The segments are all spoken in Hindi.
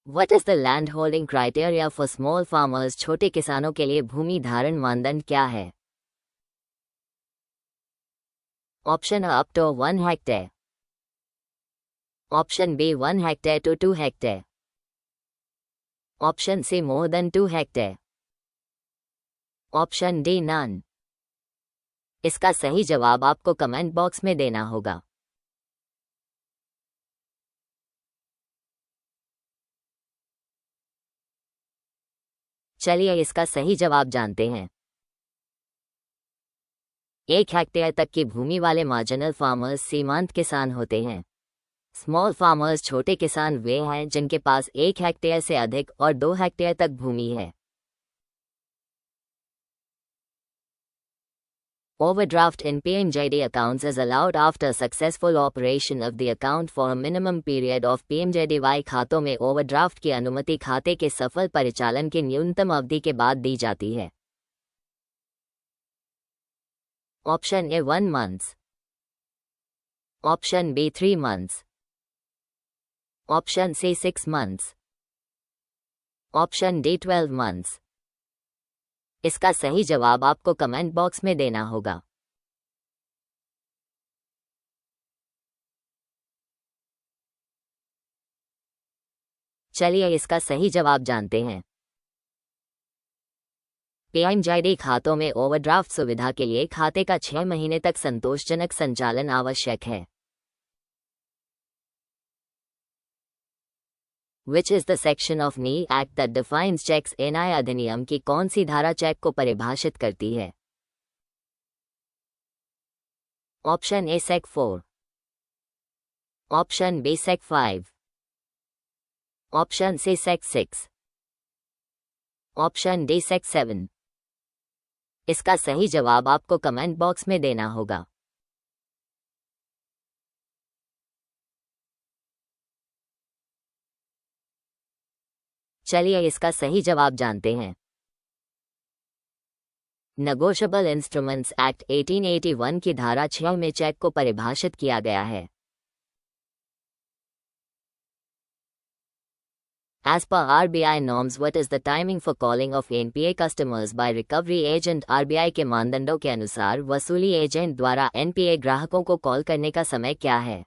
What is the land holding criteria for small farmers? छोटे किसानों के लिए भूमि धारण मानदंड क्या है? Option A up to 1 hectare, option B 1 hectare to 2 hectare, option C more than 2 hectare, option D none. इसका सही जवाब आपको कमेंट बॉक्स में देना होगा। चलिए इसका सही जवाब जानते हैं। 1 हेक्टेयर तक की भूमि वाले मार्जिनल फार्मर्स सीमांत किसान होते हैं। स्मॉल फार्मर्स छोटे किसान वे हैं जिनके पास 1 हेक्टेयर से अधिक और 2 हेक्टेयर तक भूमि है। Overdraft in PMJD accounts is allowed after successful operation of the account for a minimum period of PMJDY। खातों में ओवरड्राफ्ट की अनुमति खाते के सफल परिचालन की न्यूनतम अवधि के बाद दी जाती है। Option A 1 month, option B 3 months, option C 6 months, option D 12 months। इसका सही जवाब आपको कमेंट बॉक्स में देना होगा। चलिए इसका सही जवाब जानते हैं। पीएमजेडी खातों में ओवरड्राफ्ट सुविधा के लिए खाते का 6 महीने तक संतोषजनक संचालन आवश्यक है। Which is the section of NI Act that defines checks? NI अधिनियम की कौन सी धारा चेक को परिभाषित करती है? Option A sec 4, option B sec 5, option C sec 6, option D sec 7। इसका सही जवाब आपको कमेंट बॉक्स में देना होगा। चलिए इसका सही जवाब जानते हैं। नेगोशिएबल इंस्ट्रूमेंट्स एक्ट 1881 की धारा 6 में चेक को परिभाषित किया गया है। As per RBI norms, what is the timing for calling of NPA customers by recovery agent? RBI के मानदंडों के अनुसार वसूली एजेंट द्वारा NPA ग्राहकों को कॉल करने का समय क्या है?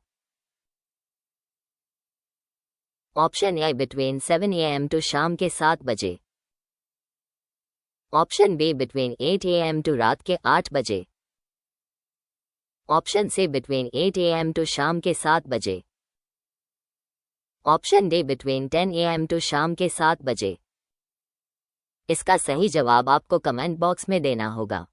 Option A between 7 AM to शाम के 7 बजे, option B between 8 AM to रात के 8 बजे, option C between 8 AM to शाम के 7 बजे, option D between 10 AM to शाम के 7 बजे। इसका सही जवाब आपको कमेंट बॉक्स में देना होगा।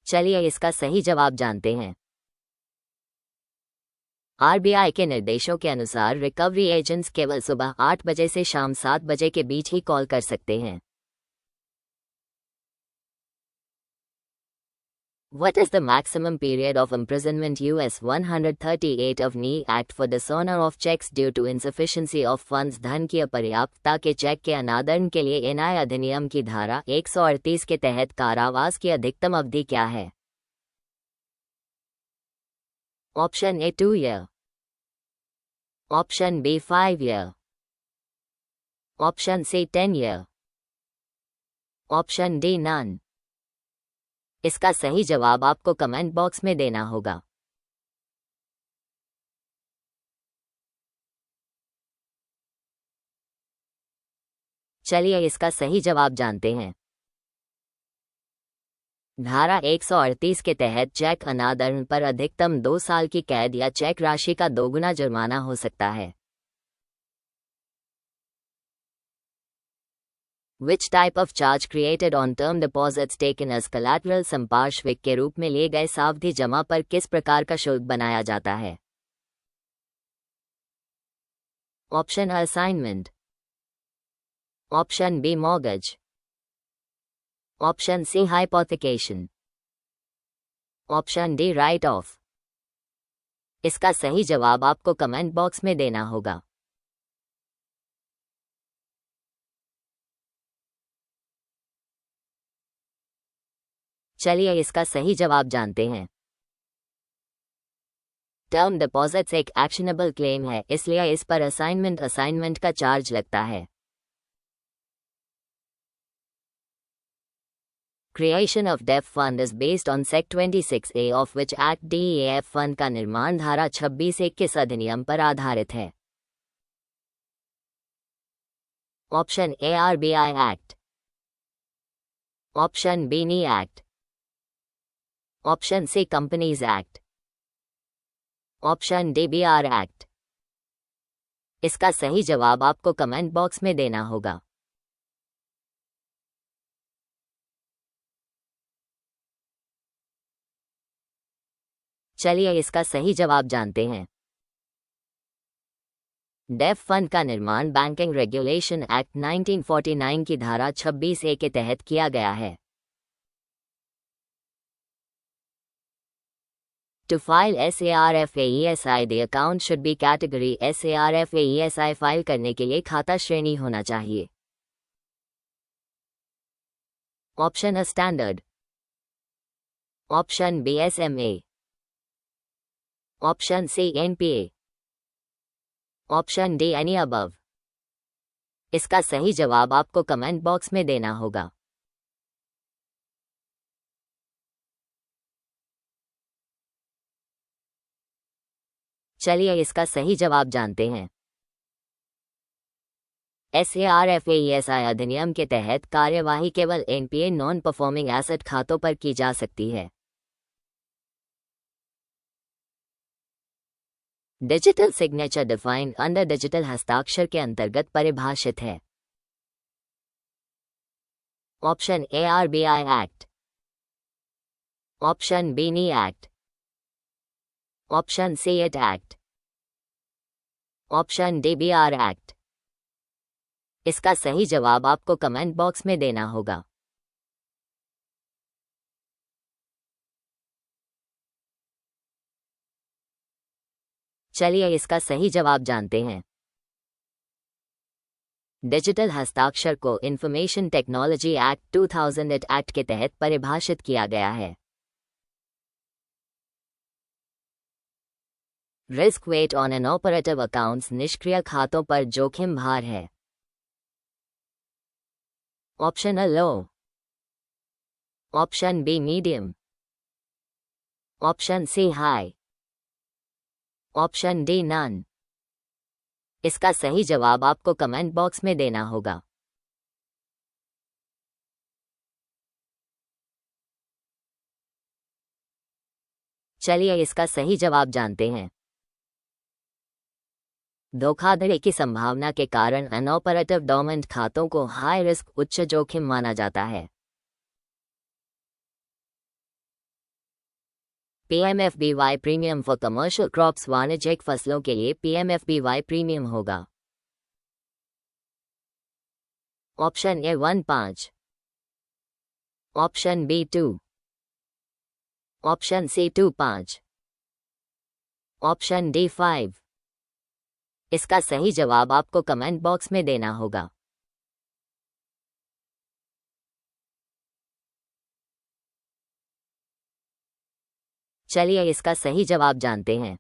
चलिए इसका सही जवाब जानते हैं। आरबीआई के निर्देशों के अनुसार रिकवरी एजेंट्स केवल सुबह 8 बजे से शाम 7 बजे के बीच ही कॉल कर सकते हैं। What is the maximum period of imprisonment? US 138 of NI Act for dishonor of checks due to insufficiency of funds। धन की अपर्याप्तता के चेक के अनादरण के लिए एनआई अधिनियम की धारा 138 के तहत कारावास की अधिकतम अवधि क्या है? Option A 2 year, option B 5 year, option C 10 year, option D none. इसका सही जवाब आपको कमेंट बॉक्स में देना होगा। चलिए इसका सही जवाब जानते हैं। धारा 138 के तहत चेक अनादरण पर अधिकतम 2 साल की कैद या चेक राशि का 2 गुना जुर्माना हो सकता है। Which type of charge created on term deposits taken as collateral? संपार्श्विक के रूप में लिए गए सावधि जमा पर किस प्रकार का शुल्क बनाया जाता है? Option A assignment, option B mortgage, option C hypothecation, option D write off. इसका सही जवाब आपको कमेंट बॉक्स में देना होगा। चलिए इसका सही जवाब जानते हैं। टर्म डिपॉजिट्स एक एक्शनेबल क्लेम है, इसलिए इस पर असाइनमेंट का चार्ज लगता है। Creation of DEF Fund is based on Sec 26A of which Act DEF Fund का निर्माण धारा 26(1) अधिनियम पर आधारित है। Option A RBI act, option B NI act, option C companies act, option D BR act. इसका सही जवाब आपको कमेंट बॉक्स में देना होगा। चलिए इसका सही जवाब जानते हैं। डेफ फंड का निर्माण बैंकिंग रेगुलेशन एक्ट 1949 की धारा 26(a) के तहत किया गया है। To file SARFAESI, the account should be category SARFAESI। File करने के लिए खाता श्रेणी होना चाहिए। Option A standard, option B SMA, option C NPA, option D any above. इसका सही जवाब आपको कमेंट बॉक्स में देना होगा। चलिए इसका सही जवाब जानते हैं। SARFAESI अधिनियम के तहत कार्यवाही केवल NPA नॉन परफॉर्मिंग एसेट खातों पर की जा सकती है। Digital signature defined under digital हस्ताक्षर के अंतर्गत परिभाषित है। Option A RBI act, option B NI act, option C IT act, option D BR act. इसका सही जवाब आपको कमेंट बॉक्स में देना होगा। चलिए इसका सही जवाब जानते हैं। डिजिटल हस्ताक्षर को इंफॉर्मेशन टेक्नोलॉजी एक्ट 2008 एक्ट के तहत परिभाषित किया गया है। Risk weight on inoperative accounts निष्क्रिय खातों पर जोखिम भार है। Option A low, option B medium, option C high, option D none. इसका सही जवाब आपको कमेंट बॉक्स में देना होगा। चलिए इसका सही जवाब जानते हैं। धोखाधड़ी की संभावना के कारण अनऑपरेटिव डोमेंट खातों को हाई रिस्क उच्च जोखिम माना जाता है। PMFBY premium for commercial crops, वाणिज्यिक फसलों के लिए PMFBY प्रीमियम होगा। Option A 1.5, option B 2, option C 2.5, option D 5। इसका सही जवाब आपको कमेंट बॉक्स में देना होगा। चलिए इसका सही जवाब जानते हैं।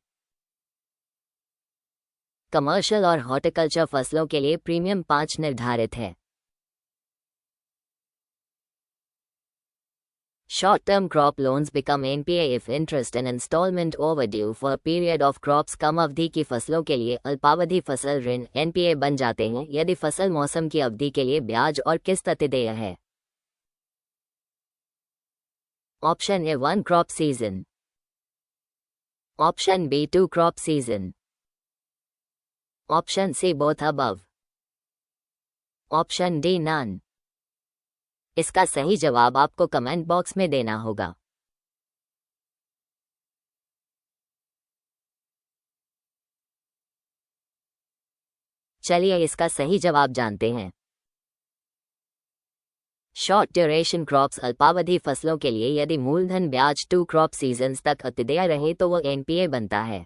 कमर्शियल और हॉर्टिकल्चर फसलों के लिए प्रीमियम 5 निर्धारित है। Short term crop loans become NPA if interest and instalment overdue for period of crops. कम अवधि की फसलों के लिए अल्पावधि फसल ऋण NPA बन जाते हैं यदि फसल मौसम की अवधि के लिए ब्याज और किस्त अतिदेय है। Option A 1 crop season, option B 2 crop season, option C both above, option D none. इसका सही जवाब आपको कमेंट बॉक्स में देना होगा। चलिए इसका सही जवाब जानते हैं। शॉर्ट ड्यूरेशन क्रॉप्स अल्पावधि फसलों के लिए यदि मूलधन ब्याज 2 क्रॉप सीजन्स तक अतिदेय रहे तो वो NPA बनता है।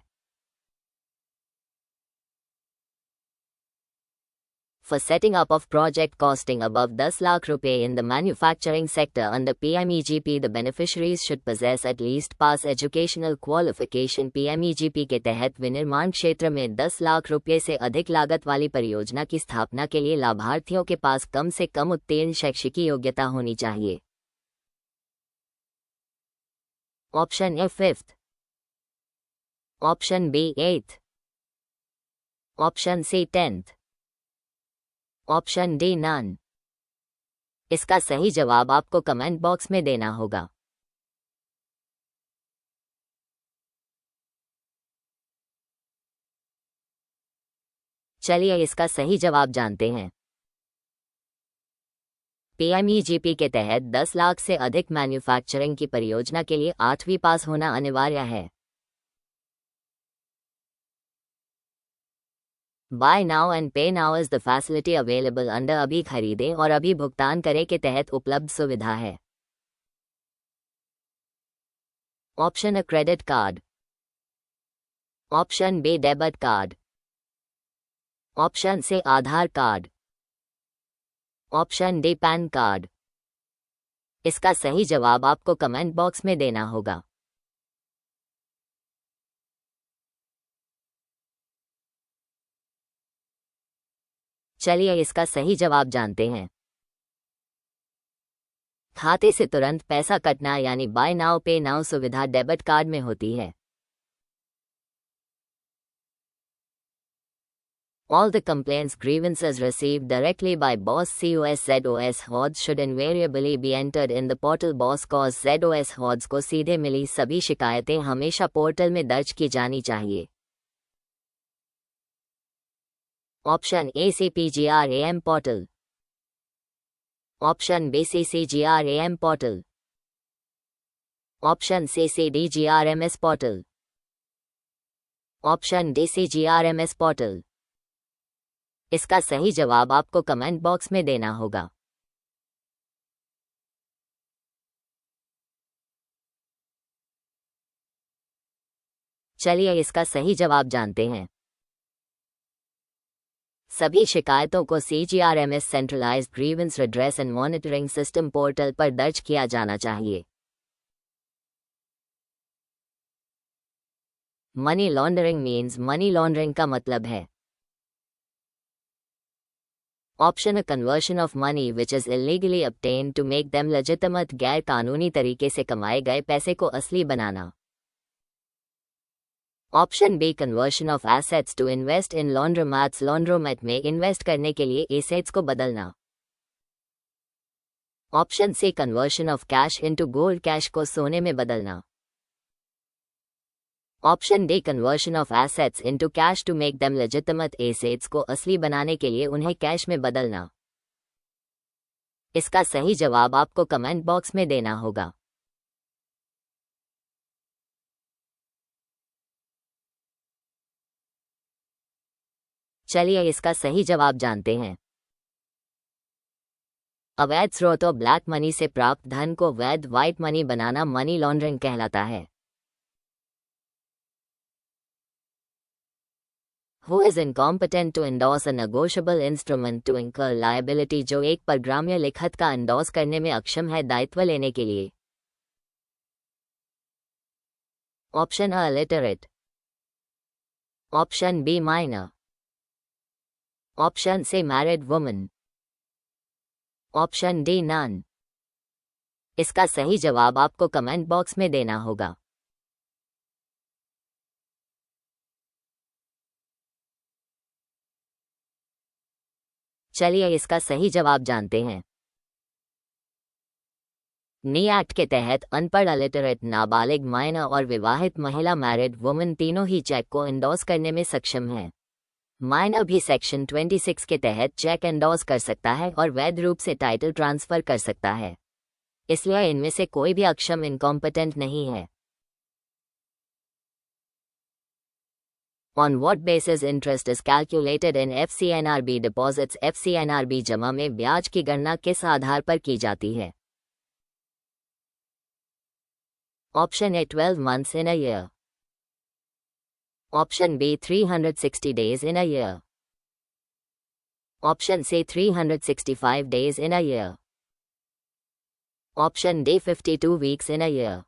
For setting up of project costing above 10 lakh रुपए in the manufacturing sector under PMEGP, the beneficiaries should possess at least pass educational qualification. PMEGP के तहत विनिर्माण क्षेत्र में 10 लाख रुपए से अधिक लागत वाली परियोजना की स्थापना के लिए लाभार्थियों के पास कम से कम उत्तीर्ण शैक्षिक योग्यता होनी चाहिए। Option A 5th, option B 8th, option C 10th, option D none. इसका सही जवाब आपको कमेंट बॉक्स में देना होगा। चलिए इसका सही जवाब जानते हैं। पीएमईजीपी के तहत 10 लाख से अधिक मैन्युफैक्चरिंग की परियोजना के लिए 8वीं पास होना अनिवार्य है। Buy now and pay now is the facility available under अभी खरीदें और अभी भुगतान करें के तहत उपलब्ध सुविधा है। Option A credit card, option B debit card, option C Aadhaar card, option D PAN card. इसका सही जवाब आपको कमेंट बॉक्स में देना होगा। चलिए इसका सही जवाब जानते हैं। खाते से तुरंत पैसा कटना यानी बाय नाउ पे नाउ सुविधा डेबिट कार्ड में होती है। All the complaints grievances received directly by Boss COS ZOS HODS should invariably be entered in the portal Boss COS ZOS HODS को सीधे मिली सभी शिकायतें हमेशा पोर्टल में दर्ज की जानी चाहिए। Option A CPGRAM portal, option B CCGRAM portal, option C CDGRMS portal, option D CGRMS portal. इसका सही जवाब आपको कमेंट बॉक्स में देना होगा। चलिए इसका सही जवाब जानते हैं। सभी शिकायतों को CGRMS centralised grievance redress and monitoring system portal पर दर्ज किया जाना चाहिए। Money laundering means money laundering का मतलब है option conversion of money which is illegally obtained to make them legitimate, गैर कानूनी तरीके से कमाए गए पैसे को असली बनाना। Option B conversion of assets to invest in laundromats, laundromat में इन्वेस्ट करने के लिए एसेट्स को बदलना। Option C conversion of cash into gold, cash को सोने में बदलना। Option D conversion of assets into cash to make them legitimate, assets को असली बनाने के लिए उन्हें कैश में बदलना। इसका सही जवाब आपको कमेंट बॉक्स में देना होगा। चलिए इसका सही जवाब जानते हैं। अवैध स्रोतों ब्लैक मनी से प्राप्त धन को वैध व्हाइट मनी बनाना मनी लॉन्ड्रिंग कहलाता है। Who is incompetent to endorse a negotiable instrument to incur liability, जो एक परग्राम्य लिखत का एंडोर्स करने में अक्षम है दायित्व लेने के लिए। Option A illiterate, option B minor, option C married woman, option D none. इसका सही जवाब आपको कमेंट बॉक्स में देना होगा। चलिए इसका सही जवाब जानते हैं। नी एक्ट के तहत अनपढ़, अलिटरेट, नाबालिग, माइनर और विवाहित महिला मैरिड वुमन तीनों ही चेक को एंडोर्स करने में सक्षम हैं। माइनर भी सेक्शन 26 के तहत चेक एंडोर्स कर सकता है और वैध रूप से टाइटल ट्रांसफर कर सकता है, इसलिए इनमें से कोई भी अक्षम इनकॉम्पिटेंट नहीं है। On what basis interest is calculated in FCNRB deposits? FCNRB जमा में ब्याज की गणना किस आधार पर की जाती है? Option A 12 months in a year, option B 360 days in a year, option C 365 days in a year. Option D 52 weeks in a year.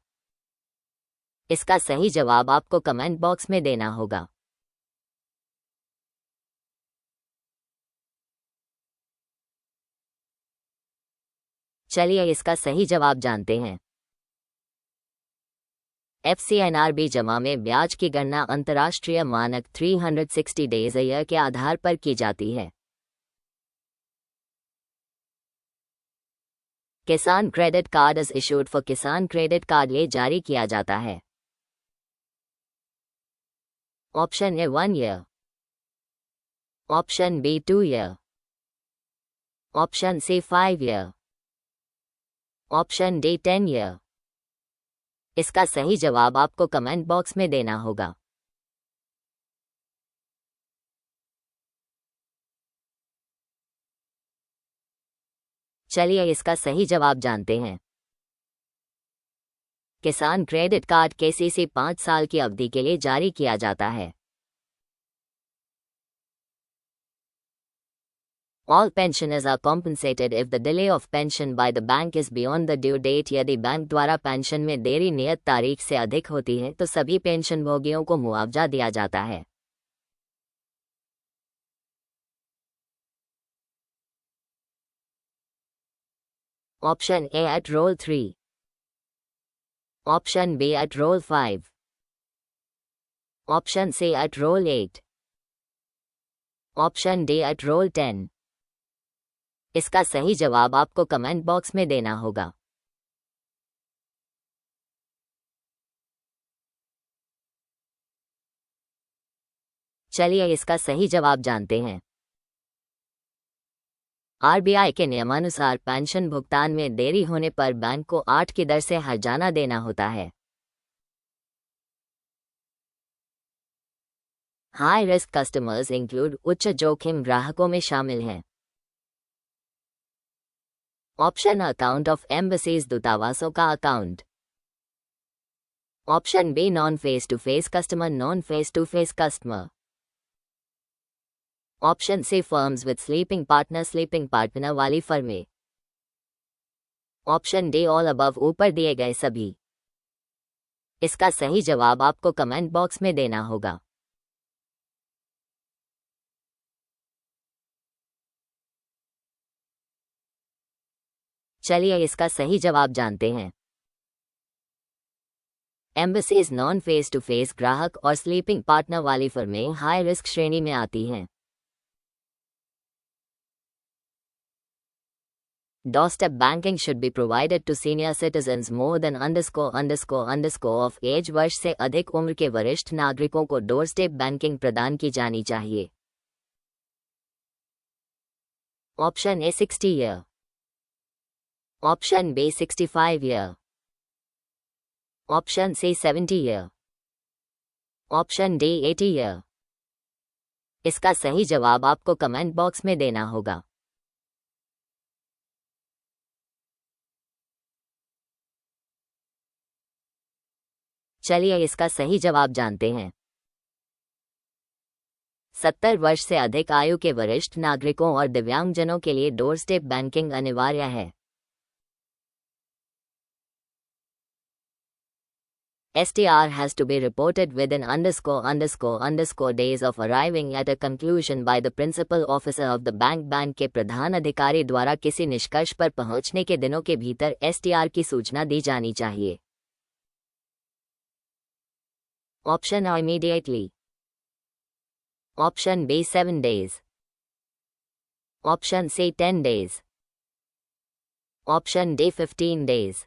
इसका सही जवाब आपको कमेंट बॉक्स में देना होगा। चलिए इसका सही जवाब जानते हैं। FCNRB जमा में ब्याज की गणना अंतर्राष्ट्रीय मानक 360 days a year के आधार पर की जाती है। Kisan credit card is issued for Kisan credit card ये जारी किया जाता है। Option A 1 year. Option B 2 year. Option C 5 year. Option D 10 year. इसका सही जवाब आपको कमेंट बॉक्स में देना होगा। चलिए इसका सही जवाब जानते हैं। किसान क्रेडिट कार्ड केसीसी 5 साल की अवधि के लिए जारी किया जाता है। All pensioners are compensated if the delay of pension by the bank is beyond the due date. यदि बैंक द्वारा पेंशन में देरी नियत तारीख से अधिक होती है तो सभी पेंशन भोगियों को मुआवजा दिया जाता है। Option A at roll 3. Option B at roll 5. Option C at roll 8. Option D at roll 10. इसका सही जवाब आपको कमेंट बॉक्स में देना होगा। चलिए इसका सही जवाब जानते हैं। आरबीआई के नियमानुसार पेंशन भुगतान में देरी होने पर बैंक को 8 की दर से हर्जाना देना होता है। हाई रिस्क कस्टमर्स इंक्लूड उच्च जोखिम ग्राहकों में शामिल हैं। ऑप्शन अकाउंट ऑफ एम्बेसीज दूतावासों का अकाउंट। Option B non face to face customer non face to face customer. Option C firms with sleeping partner वाली फर्में। ऑप्शन डी ऑल अबव ऊपर दिए गए सभी। इसका सही जवाब आपको कमेंट बॉक्स में देना होगा। चलिए इसका सही जवाब जानते हैं। Embassies non face to face ग्राहक और स्लीपिंग पार्टनर वाली फर्में हाई रिस्क श्रेणी में आती हैं। Doorstep banking should be provided to senior citizens more than of age। वर्ष से अधिक उम्र के वरिष्ठ नागरिकों को डोरस्टेप बैंकिंग प्रदान की जानी चाहिए। Option A 60 year. Option B 65 year. Option C 70 year. Option D 80 year. इसका सही जवाब आपको कमेंट बॉक्स में देना होगा। चलिए इसका सही जवाब जानते हैं। 70 वर्ष से अधिक आयु के वरिष्ठ नागरिकों और दिव्यांगजनों के लिए डोरस्टेप बैंकिंग अनिवार्य है। STR has to be reported within days of arriving at a conclusion by the principal officer of the bank। Bank के प्रधान अधिकारी द्वारा किसी निष्कर्ष पर पहुंचने के दिनों के भीतर STR की सूचना दी जानी चाहिए। Option A immediately. Option B 7 days. Option C 10 days. Option D 15 days.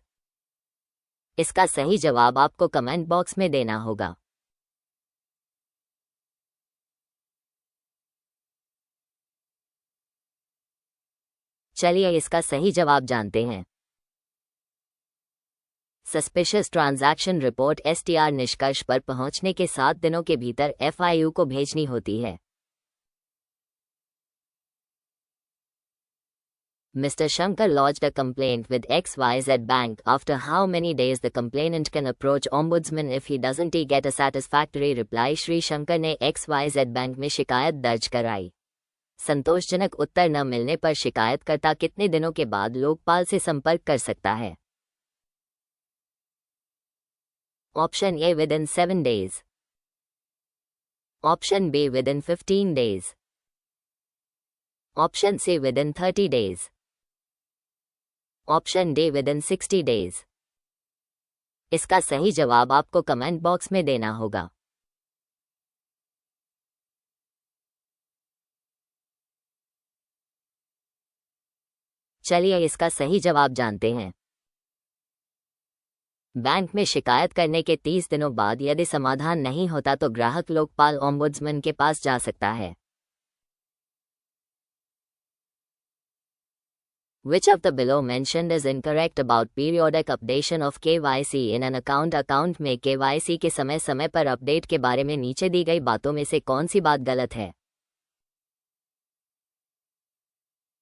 इसका सही जवाब आपको कमेंट बॉक्स में देना होगा। चलिए इसका सही जवाब जानते हैं। सस्पिशियस ट्रांजैक्शन रिपोर्ट STR निष्कर्ष पर पहुंचने के 7 दिनों के भीतर FIU को भेजनी होती है। Mr. Shankar lodged a complaint with XYZ Bank. After how many days the complainant can approach Ombudsman if he doesn't get a satisfactory reply? Shri Shankar ने XYZ बैंक में शिकायत दर्ज कराई। संतोषजनक उत्तर न मिलने पर शिकायतकर्ता कितने दिनों के बाद लोकपाल से संपर्क कर सकता है? Option A within 7 days, option B within 15 days, option C within 30 days, option D within 60 days। इसका सही जवाब आपको कमेंट बॉक्स में देना होगा। चलिए इसका सही जवाब जानते हैं। बैंक में शिकायत करने के 30 दिनों बाद यदि समाधान नहीं होता तो ग्राहक लोकपाल ओम्बुड्समैन के पास जा सकता है। Which of the below mentioned is incorrect about periodic updation of KYC in an account? Account में KYC के समय समय पर अपडेट के बारे में नीचे दी गई बातों में से कौन सी बात गलत है?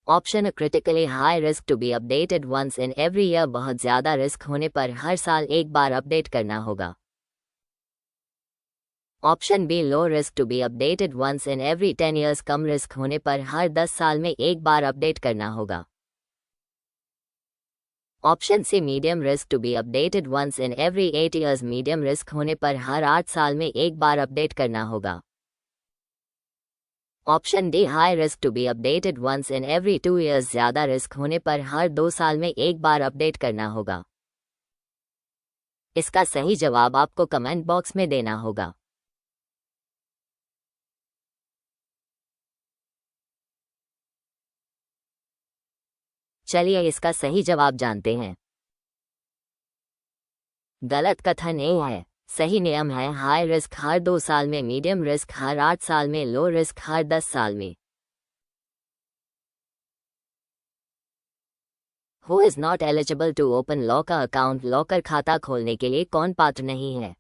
Option critically high risk to be updated once in every year, बहुत ज़्यादा रिस्क होने पर हर साल एक बार अपडेट करना होगा। Option B low risk to be updated once in every 10 years, कम रिस्क होने पर हर 10 साल में एक बार अपडेट करना होगा। Option C medium risk to be updated once in every 8 years, medium risk होने पर हर 8 साल में एक बार अपडेट करना होगा। Option D high risk to be updated once in every 2 years, ज़्यादा रिस्क होने पर हर 2 साल में एक बार अपडेट करना होगा। इसका सही जवाब आपको कमेंट बॉक्स में देना होगा। चलिए इसका सही जवाब जानते हैं। गलत कथन ए है। सही नियम है हाई रिस्क हर 2 साल में, मीडियम रिस्क हर 8 साल में, लो रिस्क हर 10 साल में। Who is not eligible to open locker account? Locker खाता खोलने के लिए कौन पात्र नहीं है?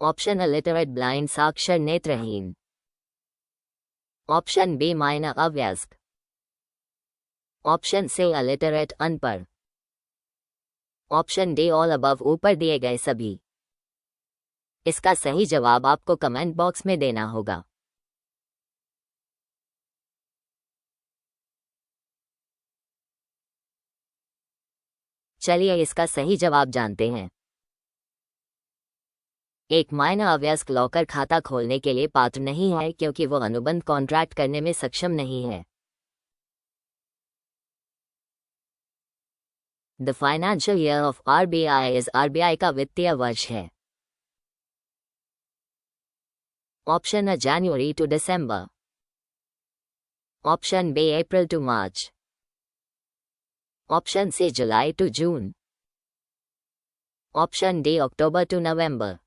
ऑप्शन अलिटरेट ब्लाइंड, साक्षर नेत्रहीन, ऑप्शन बी माइनर अवयस्क, ऑप्शन सी अलिटरेट अनपढ़, ऑप्शन डी ऑल अबव, ऊपर दिए गए सभी। इसका सही जवाब आपको कमेंट बॉक्स में देना होगा। चलिए इसका सही जवाब जानते हैं। एक माइनर अवयस्क लॉकर खाता खोलने के लिए पात्र नहीं है क्योंकि वो अनुबंध कॉन्ट्रैक्ट करने में सक्षम नहीं है। The financial year of RBI is, RBI का वित्तीय वर्ष है। Option A January to December, option B April to March, option C July to June, option D October to November.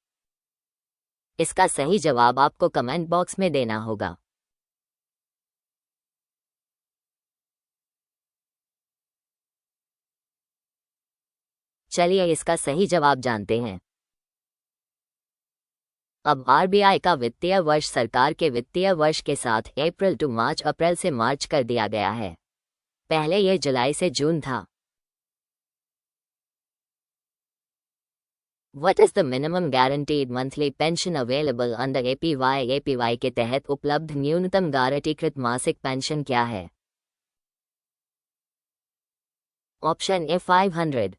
इसका सही जवाब आपको कमेंट बॉक्स में देना होगा। चलिए इसका सही जवाब जानते हैं। अब आरबीआई का वित्तीय वर्ष सरकार के वित्तीय वर्ष के साथ अप्रैल टू मार्च, अप्रैल से मार्च कर दिया गया है। पहले यह जुलाई से जून था। What is the minimum guaranteed monthly pension available under APY? APY के तहत उपलब्ध न्यूनतम गारंटीकृत मासिक पेंशन क्या है? Option A 500,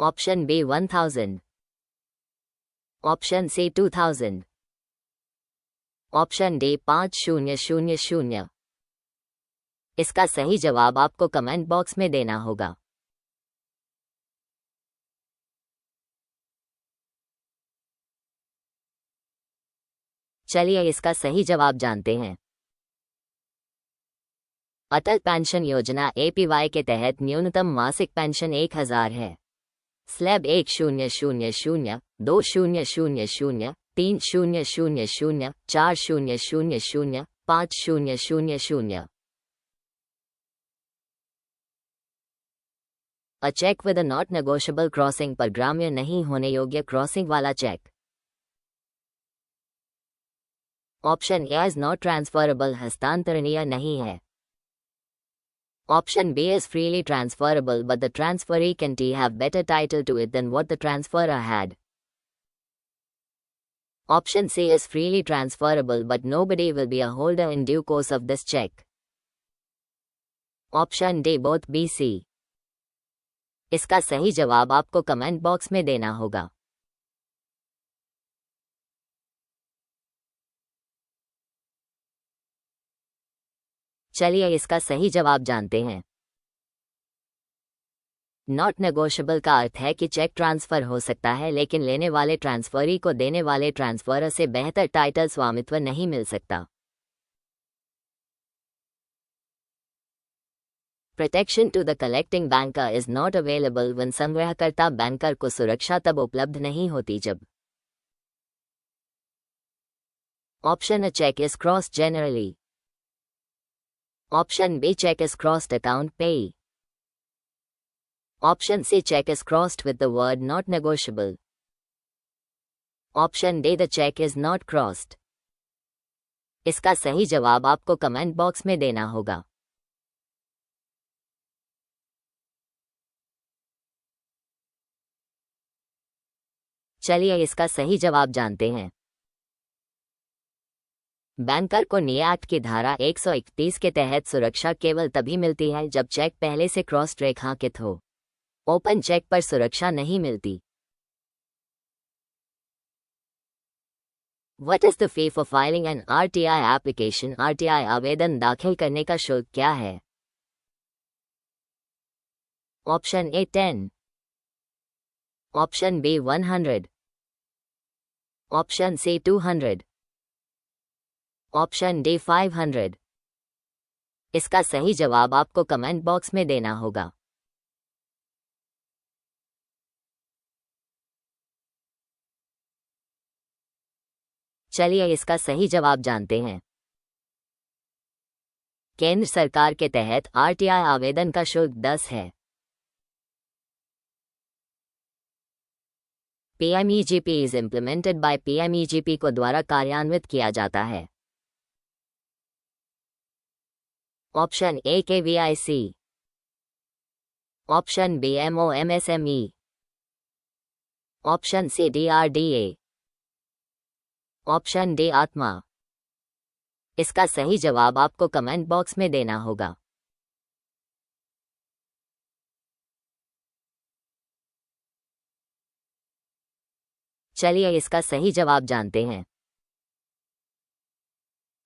option B 1000, option C 2000, option D 5000। इसका सही जवाब आपको कमेंट बॉक्स में देना होगा। चलिए इसका सही जवाब जानते हैं। अटल पेंशन योजना एपीवाई के तहत न्यूनतम मासिक पेंशन 1000 है। Slab 1000, 2000, 3000, 4000, 5000। A cheque with a not negotiable crossing पर ग्राम्य नहीं होने योग्य क्रॉसिंग वाला cheque. Option A is not transferable, हस्तांतरणीय नहीं है। Option B is freely transferable but the transferee can have better title to it than what the transferor had. Option C is freely transferable but nobody will be a holder in due course of this check. Option D both B C. इसका सही जवाब आपको कमेंट बॉक्स में देना होगा। चलिए इसका सही जवाब जानते हैं। नॉट नेगोशिएबल का अर्थ है कि चेक ट्रांसफर हो सकता है लेकिन लेने वाले ट्रांसफरी को देने वाले ट्रांसफरर से बेहतर टाइटल स्वामित्व नहीं मिल सकता। Protection to the collecting banker is not available when संग्रहकर्ता बैंकर को सुरक्षा तब उपलब्ध नहीं होती जब option A cheque is cross generally, option B cheque is crossed account pay, option C cheque is crossed with the word not negotiable, option D the cheque is not crossed. इसका सही जवाब आपको कमेंट बॉक्स में देना होगा। चलिए इसका सही जवाब जानते हैं। बैंकर को नी एक्ट की धारा 131 के तहत सुरक्षा केवल तभी मिलती है जब चेक पहले से क्रॉस रेखांकित हो। ओपन चेक पर सुरक्षा नहीं मिलती। What is the fee for filing an RTI application? RTI आवेदन दाखिल करने का शुल्क क्या है? Option A 10, option B 100, option C 200, option D 500। इसका सही जवाब आपको कमेंट बॉक्स में देना होगा। चलिए इसका सही जवाब जानते हैं। केंद्र सरकार के तहत आरटीआई आवेदन का शुल्क 10 है। PMEGP is implemented by PMEGP को द्वारा कार्यान्वित किया जाता है। Option A KVIC, option B MoMSME, option C DRDA, option D ATMA. इसका सही जवाब आपको कमेंट बॉक्स में देना होगा। चलिए इसका सही जवाब जानते हैं।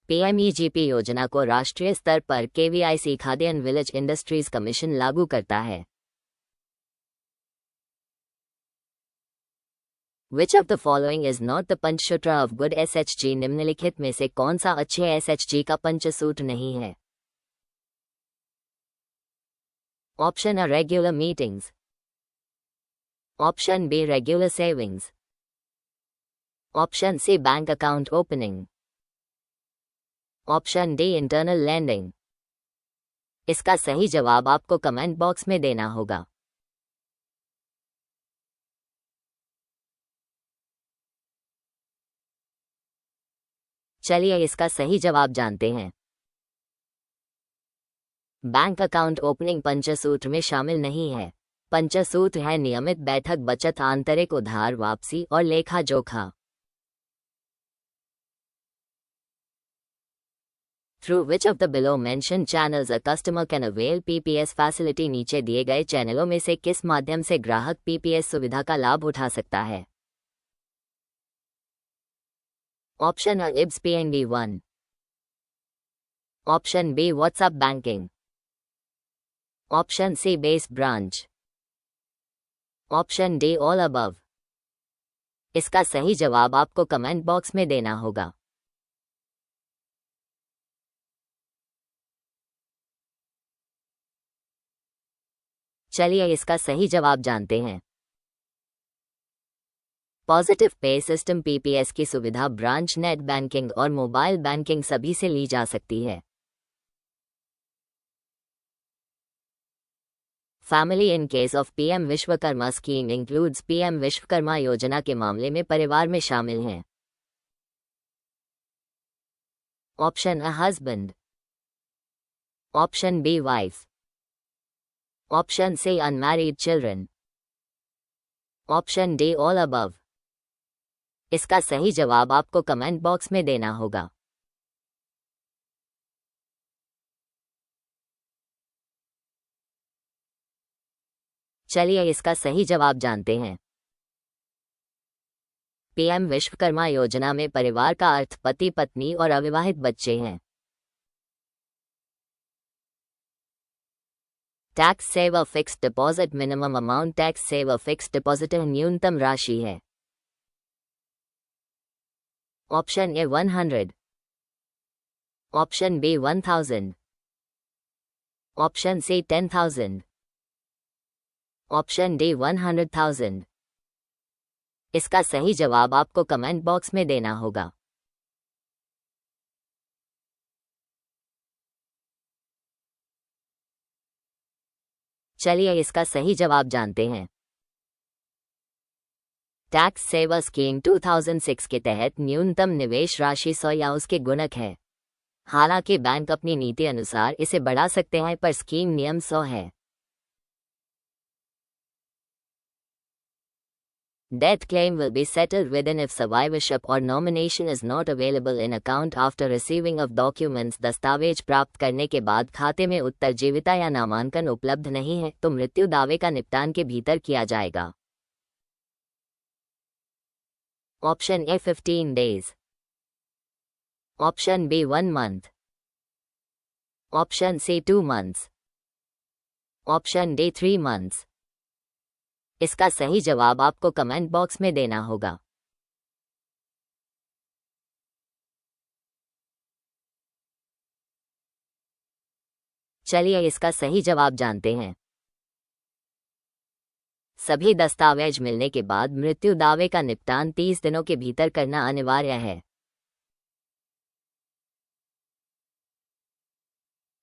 पीएमईजीपी योजना को राष्ट्रीय स्तर पर केवीआईसी खाद्यान्न विलेज इंडस्ट्रीज कमीशन लागू करता है। Which of the following is not the पंचसूत्र of good SHG? निम्नलिखित में से कौन सा अच्छे SHG का पंचसूत्र नहीं है? Option A regular meetings, option B regular savings, option C bank account opening, option D internal lending. इसका सही जवाब आपको कमेंट बॉक्स में देना होगा। चलिए इसका सही जवाब जानते हैं। बैंक अकाउंट ओपनिंग पंचसूत्र में शामिल नहीं है। पंचसूत्र है नियमित बैठक, बचत, आंतरिक उधार वापसी और लेखा जोखा। Through which of the below mentioned channels a customer can avail PPS facility? नीचे दिए गए चैनलों में से किस माध्यम से ग्राहक PPS सुविधा का लाभ उठा सकता है? Option A IBS PNB1, option B WhatsApp banking, option C base branch, option D all above. इसका सही जवाब आपको कमेंट बॉक्स में देना होगा। चलिए इसका सही जवाब जानते हैं। पॉजिटिव पे सिस्टम पीपीएस की सुविधा ब्रांच नेट बैंकिंग और मोबाइल बैंकिंग सभी से ली जा सकती है। Family in case of PM Vishwakarma scheme includes. PM Vishwakarma योजना के मामले में परिवार में शामिल हैं option A husband, option B wife, option C unmarried children, option D all above. इसका सही जवाब आपको कमेंट बॉक्स में देना होगा। चलिए इसका सही जवाब जानते हैं। पीएम विश्वकर्मा योजना में परिवार का अर्थ पति पत्नी और अविवाहित बच्चे हैं। Tax saver fixed deposit minimum amount tax saver fixed deposit न्यूनतम राशि है। Option A 100, option B 1000, option C 10,000, option D 100,000। इसका सही जवाब आपको कमेंट बॉक्स में देना होगा। चलिए इसका सही जवाब जानते हैं। टैक्स सेवर स्कीम 2006 के तहत न्यूनतम निवेश राशि 100 या उसके गुणक है। हालांकि बैंक अपनी नीति अनुसार इसे बढ़ा सकते हैं, पर स्कीम नियम 100 है। Death claim will be settled within if survivorship or nomination is not available in account after receiving of documents। दस्तावेज प्राप्त करने के बाद खाते में उत्तरजीविता या नामांकन उपलब्ध नहीं है तो मृत्यु दावे का निपटान के भीतर किया जाएगा। Option A 15 days, option B 1 month, option C 2 months, option D 3 months। इसका सही जवाब आपको कमेंट बॉक्स में देना होगा। चलिए इसका सही जवाब जानते हैं। सभी दस्तावेज मिलने के बाद मृत्यु दावे का निपटान 30 दिनों के भीतर करना अनिवार्य है।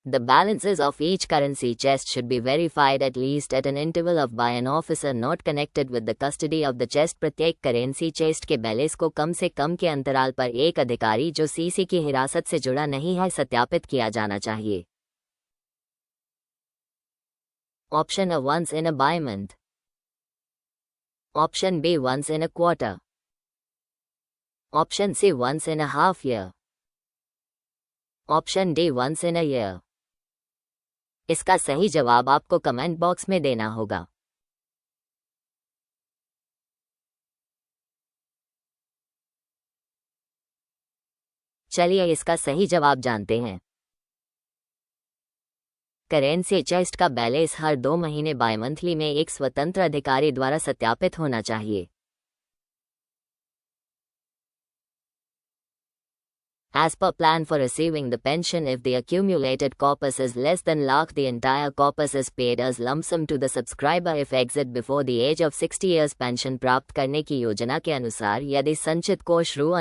The balances of each currency chest should be verified at least at an interval of by an officer not connected with the custody of the chest। प्रत्येक करेंसी चेस्ट के बैलेंस को कम से कम के अंतराल पर एक अधिकारी जो सीसी की हिरासत से जुड़ा नहीं है सत्यापित किया जाना चाहिए। Option A once in a bi-month, option B once in a quarter, option C once in a half year, option D once in a year। इसका सही जवाब आपको कमेंट बॉक्स में देना होगा। चलिए इसका सही जवाब जानते हैं। करेंसी चेस्ट का बैलेंस हर 2 महीने बाय मंथली में एक स्वतंत्र अधिकारी द्वारा सत्यापित होना चाहिए। As per plan for receiving the pension, if the accumulated corpus is less than lakh, the entire corpus is paid as lump sum to the subscriber if exit before the age of 60 years। Pension प्राप्त करने की योजना के अनुसार यदि संचित कोष रू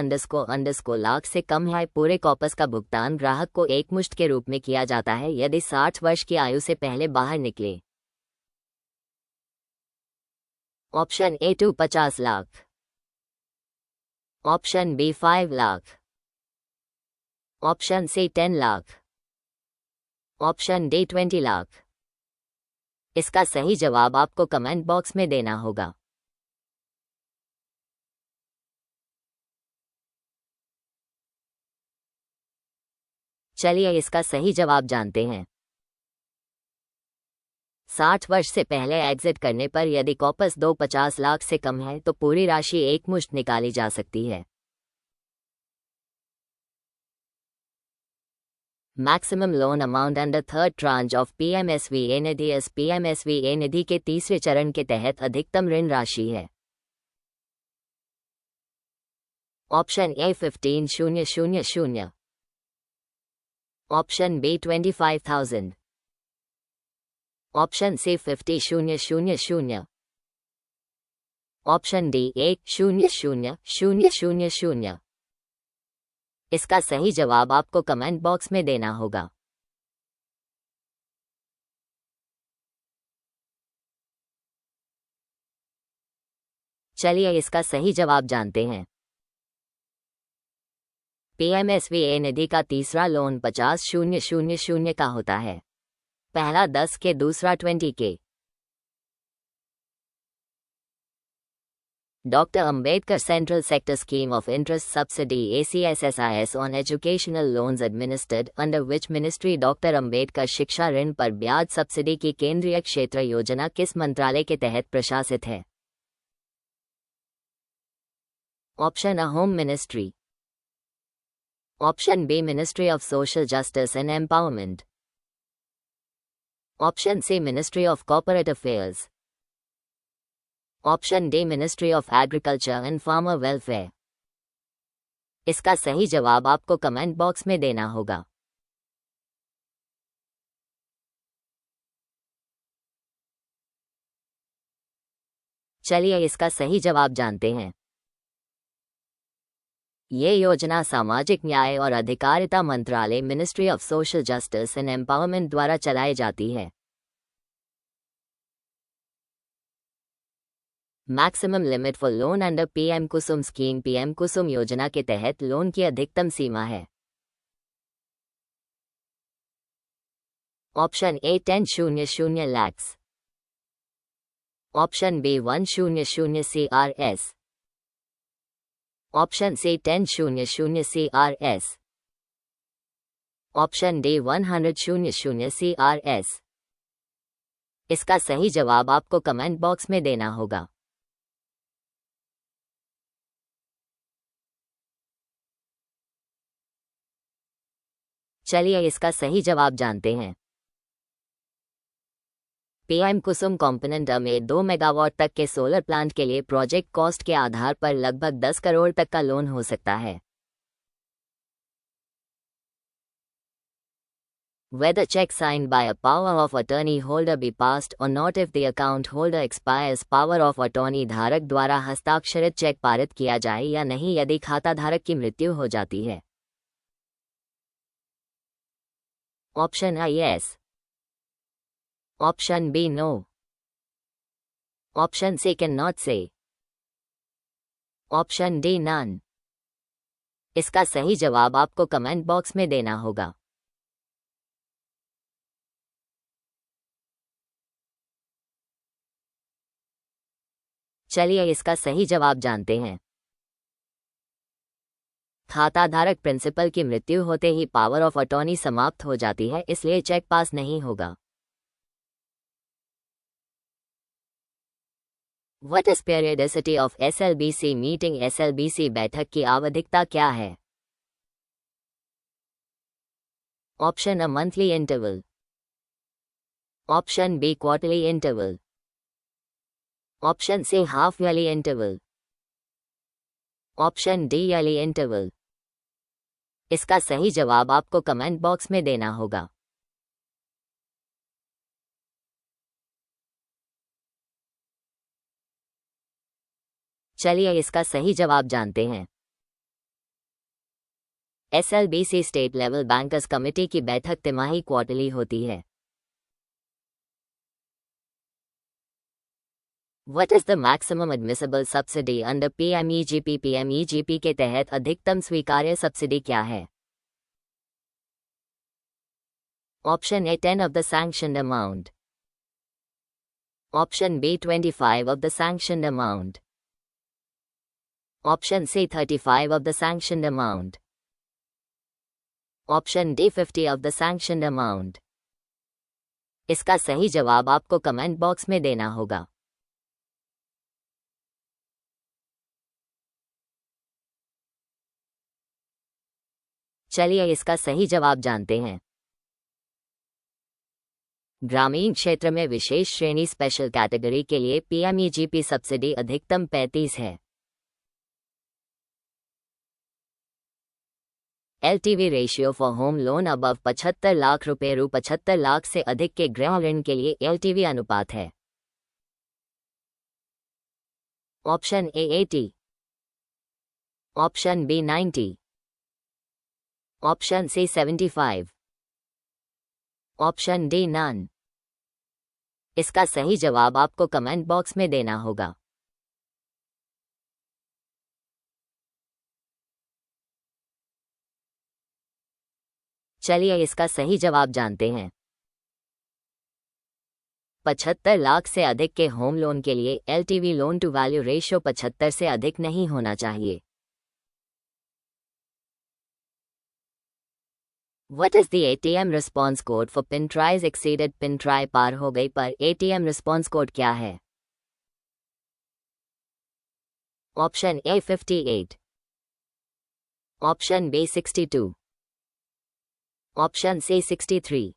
लाख से कम है, पूरे कॉपस का भुगतान ग्राहक को एकमुश्त के रूप में किया जाता है यदि 60 वर्ष की आयु से पहले बाहर निकले। Option A 2 50 lakh, option B 5 lakh, option C 10 lakh, option D 20 lakh. इसका सही जवाब आपको कमेंट बॉक्स में देना होगा। चलिए इसका सही जवाब जानते हैं। 60 वर्ष से पहले एग्जिट करने पर यदि कॉपस 250 लाख से कम है तो पूरी राशि एकमुश्त निकाली जा सकती है। Maximum loan amount under third tranche of PMSVA Nidhi. इस पीएमएसवीए निधि के तीसरे चरण के तहत अधिकतम ऋण राशि है। Option A 15,000, option B 25,000, option C 50,000, option D 1,000,000। इसका सही जवाब आपको कमेंट बॉक्स में देना होगा। चलिए इसका सही जवाब जानते हैं। पीएमएसवीए निधि का तीसरा लोन 50,000 का होता है। पहला 10 के, दूसरा 20 के। Dr. Ambedkar Central Sector Scheme of Interest Subsidy ACSSIS on educational loans administered under which ministry Dr. Ambedkar शिक्षा ऋण पर ब्याज सब्सिडी की केंद्रीय क्षेत्र योजना किस मंत्रालय के तहत प्रशासित है? Option A home ministry, option B ministry of Social Justice and empowerment, option C ministry of corporate affairs, option D ministry of agriculture and farmer welfare. इसका सही जवाब आपको कमेंट बॉक्स में देना होगा। चलिए इसका सही जवाब जानते हैं। ये योजना सामाजिक न्याय और अधिकारिता मंत्रालय Ministry of Social Justice and Empowerment द्वारा चलाई जाती है। Maximum limit for loan under PM Kusum scheme. PM Kusum योजना के तहत लोन की अधिकतम सीमा है। Option A 10,000 lakh, option B 1,000 CRS, option C 10,000 CRS, option D 100,000 CRS। इसका सही जवाब आपको कमेंट बॉक्स में देना होगा। चलिए इसका सही जवाब जानते हैं। पीएम कुसुम कॉम्पोनेंट में 2 मेगावाट तक के सोलर प्लांट के लिए प्रोजेक्ट कॉस्ट के आधार पर लगभग 10 करोड़ तक का लोन हो सकता है। Whether check signed by a power of attorney holder be passed or not if the account holder expires। power of attorney धारक द्वारा हस्ताक्षरित चेक पारित किया जाए या नहीं यदि खाता धारक की मृत्यु हो जाती है। Option A yes, option B no, option C cannot say, option D none। इसका सही जवाब आपको कमेंट बॉक्स में देना होगा। चलिए इसका सही जवाब जानते हैं। खाताधारक प्रिंसिपल की मृत्यु होते ही पावर ऑफ अटॉर्नी समाप्त हो जाती है, इसलिए चेक पास नहीं होगा। What is periodicity of SLBC meeting. SLBC बैठक की आवधिकता क्या है? Option A monthly interval, option B quarterly interval, option C half yearly interval, option D yearly interval. इसका सही जवाब आपको कमेंट बॉक्स में देना होगा। चलिए इसका सही जवाब जानते हैं। SLBC state level bankers committee की बैठक तिमाही क्वार्टरली होती है। What is the maximum admissible subsidy under PMEGP। PMEGP के तहत अधिकतम स्वीकार्य सब्सिडी क्या है? Option A 10 of the sanctioned amount, option B 25 of the sanctioned amount, option C 35 of the sanctioned amount, option D 50 of the sanctioned amount। इसका सही जवाब आपको कमेंट बॉक्स में देना होगा। चलिए इसका सही जवाब जानते हैं। ग्रामीण क्षेत्र में विशेष श्रेणी स्पेशल कैटेगरी के लिए PMEGP सब्सिडी अधिकतम 35 है। LTV ratio for home loan above 75 lakh रुपए। 75 लाख से अधिक के गृह ऋण के लिए LTV अनुपात है। Option A 80, option B 90, option C 75, option D none। इसका सही जवाब आपको कमेंट बॉक्स में देना होगा। चलिए इसका सही जवाब जानते हैं। 75 लाख से अधिक के होम लोन के लिए LTV loan to value ratio 75 से अधिक नहीं होना चाहिए। What is the ATM response code for PIN tries exceeded? PIN try पार हो गई पर ATM रिस्पॉन्स कोड क्या है? Option A 58, option B 62, option C 63,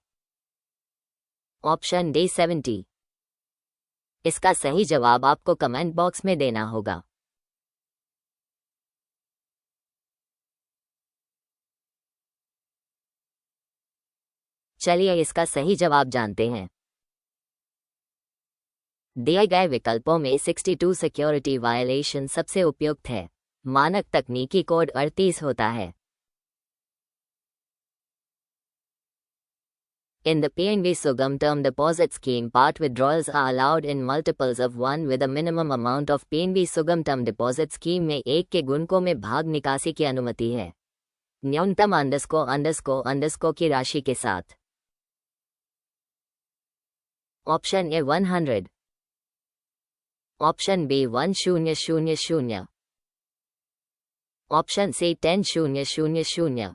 option D 70। इसका सही जवाब आपको कमेंट बॉक्स में देना होगा। चलिए इसका सही जवाब जानते हैं। दिए गए विकल्पों में 62 सिक्योरिटी वायलेशन सबसे उपयुक्त है। मानक तकनीकी कोड 38 होता है। In the PNB Sugam Term Deposit Scheme, part withdrawals are allowed in multiples of 1 with a minimum amount of PNB Sugam Term Deposit Scheme में 1 के गुणकों में भाग निकासी की अनुमति है, न्यूनतम अंडरस्को की राशि के साथ। Option A 100, option B 1000, option C 10000,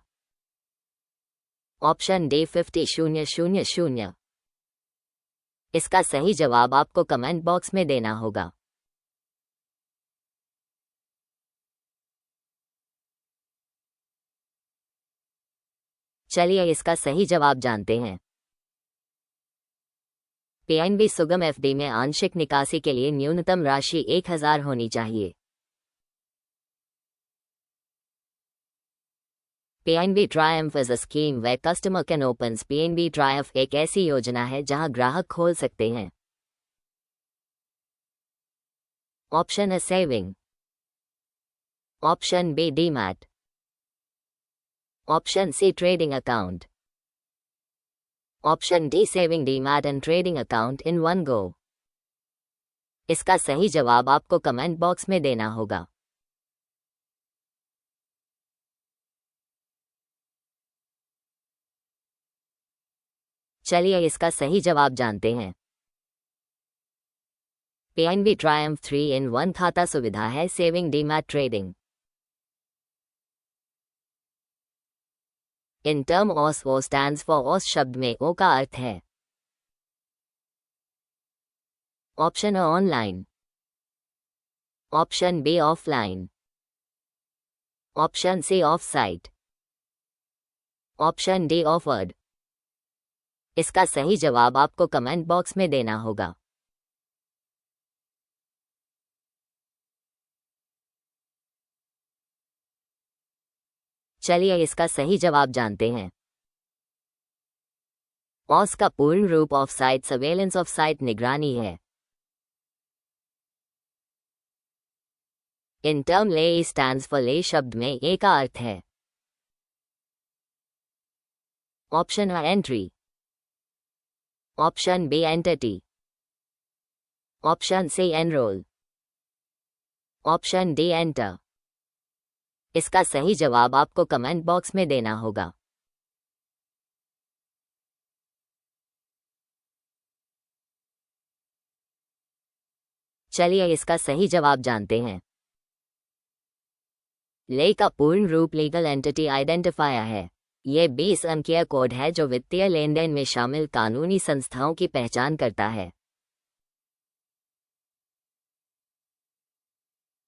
option D 50000। इसका सही जवाब आपको कमेंट बॉक्स में देना होगा। चलिए इसका सही जवाब जानते हैं। PNB सुगम FD में आंशिक निकासी के लिए न्यूनतम राशि 1000 होनी चाहिए। PNB Triumph is a scheme where customer can open PNB Triumph एक ऐसी योजना है जहां ग्राहक खोल सकते हैं। Option A saving, option B demat, option C trading account, option D saving demat and trading account in one go. इसका सही जवाब आपको कमेंट बॉक्स में देना होगा। चलिए इसका सही जवाब जानते हैं। PNB Triumph 3-in-1 खाता सुविधा है saving demat trading. In term OS O stands for OS शब्द में O का अर्थ है option A online, option B offline, option C off site, option D offered. इसका सही जवाब आपको कमेंट बॉक्स में देना होगा। चलिए इसका सही जवाब जानते हैं। OS का पूर्ण रूप off site surveillance off site निगरानी है। इन टर्म ले स्टैंड्स फॉर ले शब्द में ए का अर्थ है option A entry, option B entity, option C enrol, option D enter. इसका सही जवाब आपको कमेंट बॉक्स में देना होगा। चलिए इसका सही जवाब जानते हैं। ले का पूर्ण रूप लीगल एंटिटी आइडेंटिफायर है। यह 20 अंकीय कोड है जो वित्तीय लेनदेन में शामिल कानूनी संस्थाओं की पहचान करता है।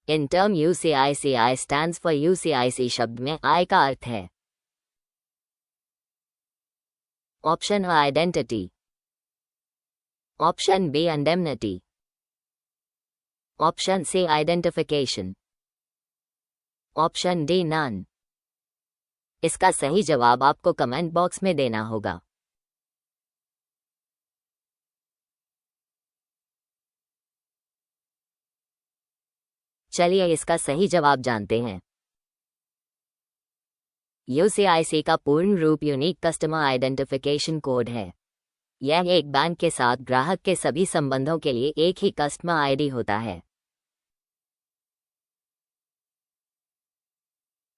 In term UCICI stands for UCIC शब्द में आई का अर्थ है option A identity, option B indemnity, option C identification, option D none. इसका सही जवाब आपको कमेंट बॉक्स में देना होगा। चलिए इसका सही जवाब जानते हैं। UCIC का पूर्ण रूप यूनिक कस्टमर आइडेंटिफिकेशन कोड है। यह एक बैंक के साथ ग्राहक के सभी संबंधों के लिए एक ही कस्टमर आईडी होता है।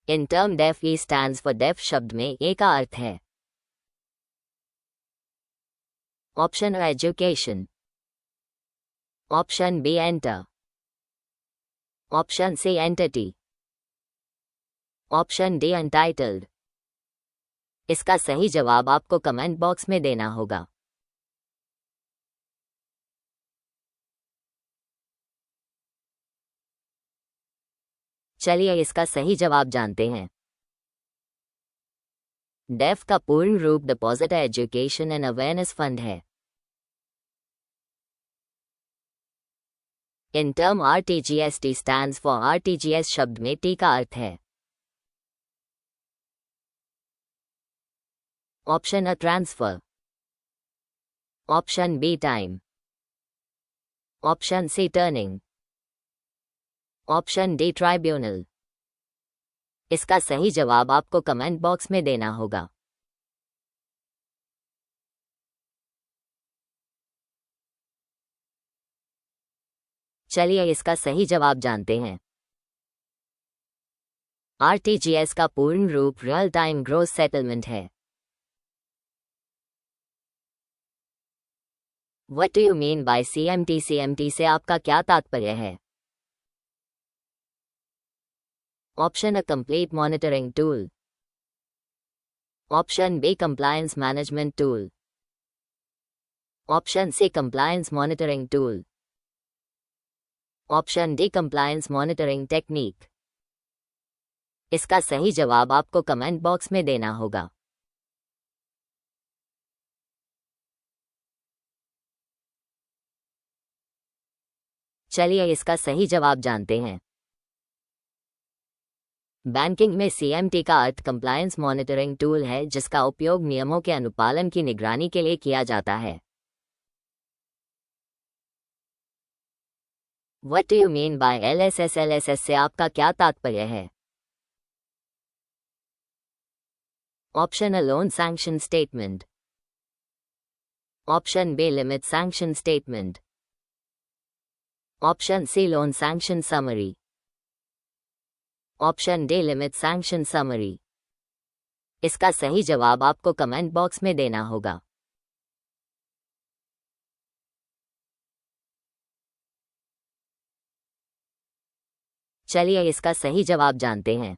In term DEAF E stands for DEAF शब्द में ए का अर्थ है option education, option B enter, option C entity, option D untitled. इसका सही जवाब आपको कमेंट बॉक्स में देना होगा। चलिए इसका सही जवाब जानते हैं। डेफ का पूर्ण रूप deposit education and awareness fund है। In term RTGS T stands for RTGS शब्द में टी का अर्थ है option A transfer, option B time, option C turning, option D tribunal. इसका सही जवाब आपको कमेंट बॉक्स में देना होगा। चलिए इसका सही जवाब जानते हैं। आरटीजीएस का पूर्ण रूप रियल टाइम ग्रोस सेटलमेंट है। What do you mean by CMT? CMT से आपका क्या तात्पर्य है? Option A complete monitoring tool, option B compliance management tool, option C compliance monitoring tool, option D compliance monitoring technique. इसका सही जवाब आपको कमेंट बॉक्स में देना होगा। चलिए इसका सही जवाब जानते हैं। बैंकिंग में सीएमटी का अर्थ कंप्लायंस मॉनिटरिंग टूल है, जिसका उपयोग नियमों के अनुपालन की निगरानी के लिए किया जाता है। What do you mean by LSS? LSS से आपका क्या तात्पर्य है? Option A loan sanction statement, option B limit sanction statement, option C loan sanction summary, option D limit sanction summary. इसका सही जवाब आपको कमेंट बॉक्स में देना होगा। चलिए इसका सही जवाब जानते हैं।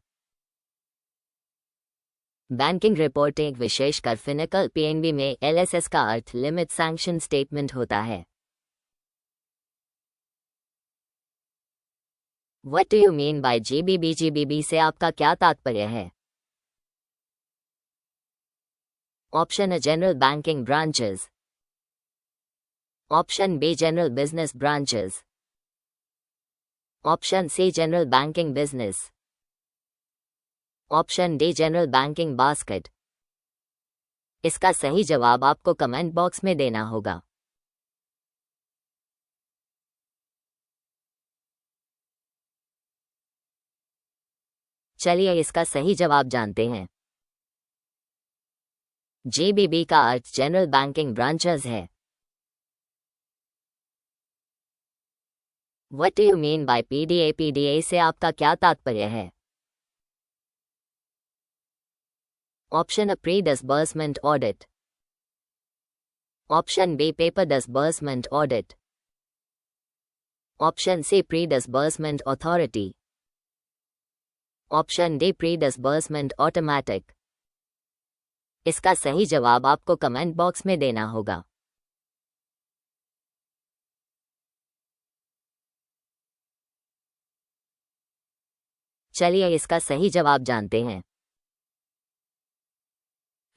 बैंकिंग रिपोर्टिंग विशेषकर फिनिकल पीएनबी में एलएसएस का अर्थ लिमिट सैंक्शन स्टेटमेंट होता है। What do you mean by GBB? GBB से आपका क्या तात्पर्य है? Option A general banking branches, option B general business branches, option C general banking business, option D general banking basket. इसका सही जवाब आपको कमेंट बॉक्स में देना होगा। चलिए इसका सही जवाब जानते हैं। जीबीबी का अर्थ जनरल बैंकिंग ब्रांचेस है। What do you mean by PDA? PDA से आपका क्या तात्पर्य है? Option A pre disbursement audit, option B paper disbursement audit, option C pre disbursement authority, option D pre disbursement automatic. इसका सही जवाब आपको कमेंट बॉक्स में देना होगा। चलिए इसका सही जवाब जानते हैं।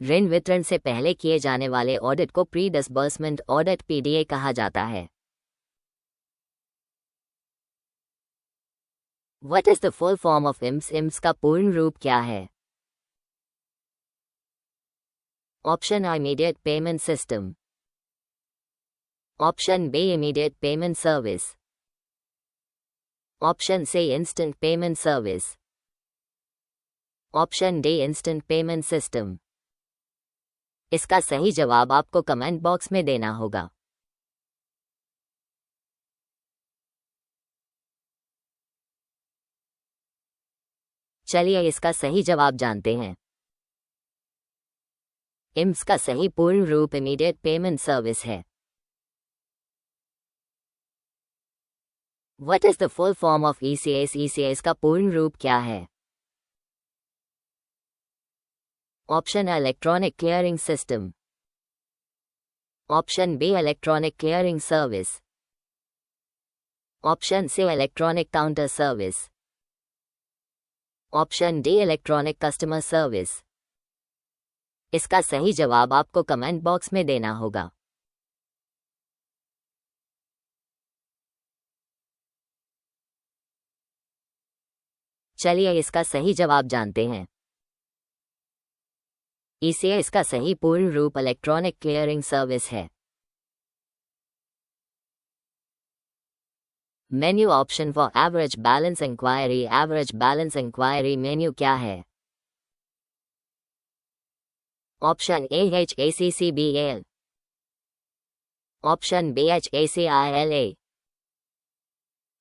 ऋण वितरण से पहले किए जाने वाले ऑडिट को प्री डिसबर्समेंट ऑडिट पीडीए कहा जाता है। What is the full form of IMPS? IMPS का पूर्ण रूप क्या है? Option A immediate payment system, option B immediate payment service, option C instant payment service, option D instant payment system. इसका सही जवाब आपको कमेंट बॉक्स में देना होगा। चलिए इसका सही जवाब जानते हैं। इम्स का सही पूर्ण रूप इमीडिएट पेमेंट सर्विस है। What is the full form of ECS? ECS का पूर्ण रूप क्या है? Option A electronic clearing system, option B electronic clearing service, option C electronic counter service, option D electronic customer service. इसका सही जवाब आपको कमेंट बॉक्स में देना होगा। चलिए इसका सही जवाब जानते हैं। ECS का सही पूर्ण रूप इलेक्ट्रॉनिक क्लियरिंग सर्विस है। Menu option for average balance enquiry. Average balance enquiry menu क्या है? Option A HACCBAL, option B HACILA,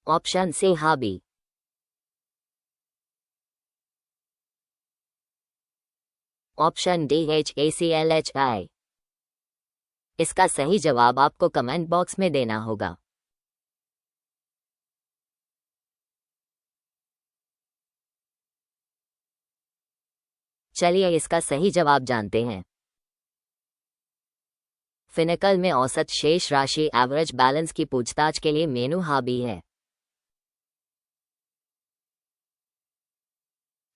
option C HABI, option D HACLHI। इसका सही जवाब आपको कमेंट बॉक्स में देना होगा। चलिए इसका सही जवाब जानते हैं। फिनिकल में औसत शेष राशि एवरेज बैलेंस की पूछताछ के लिए मेनू हाबी है।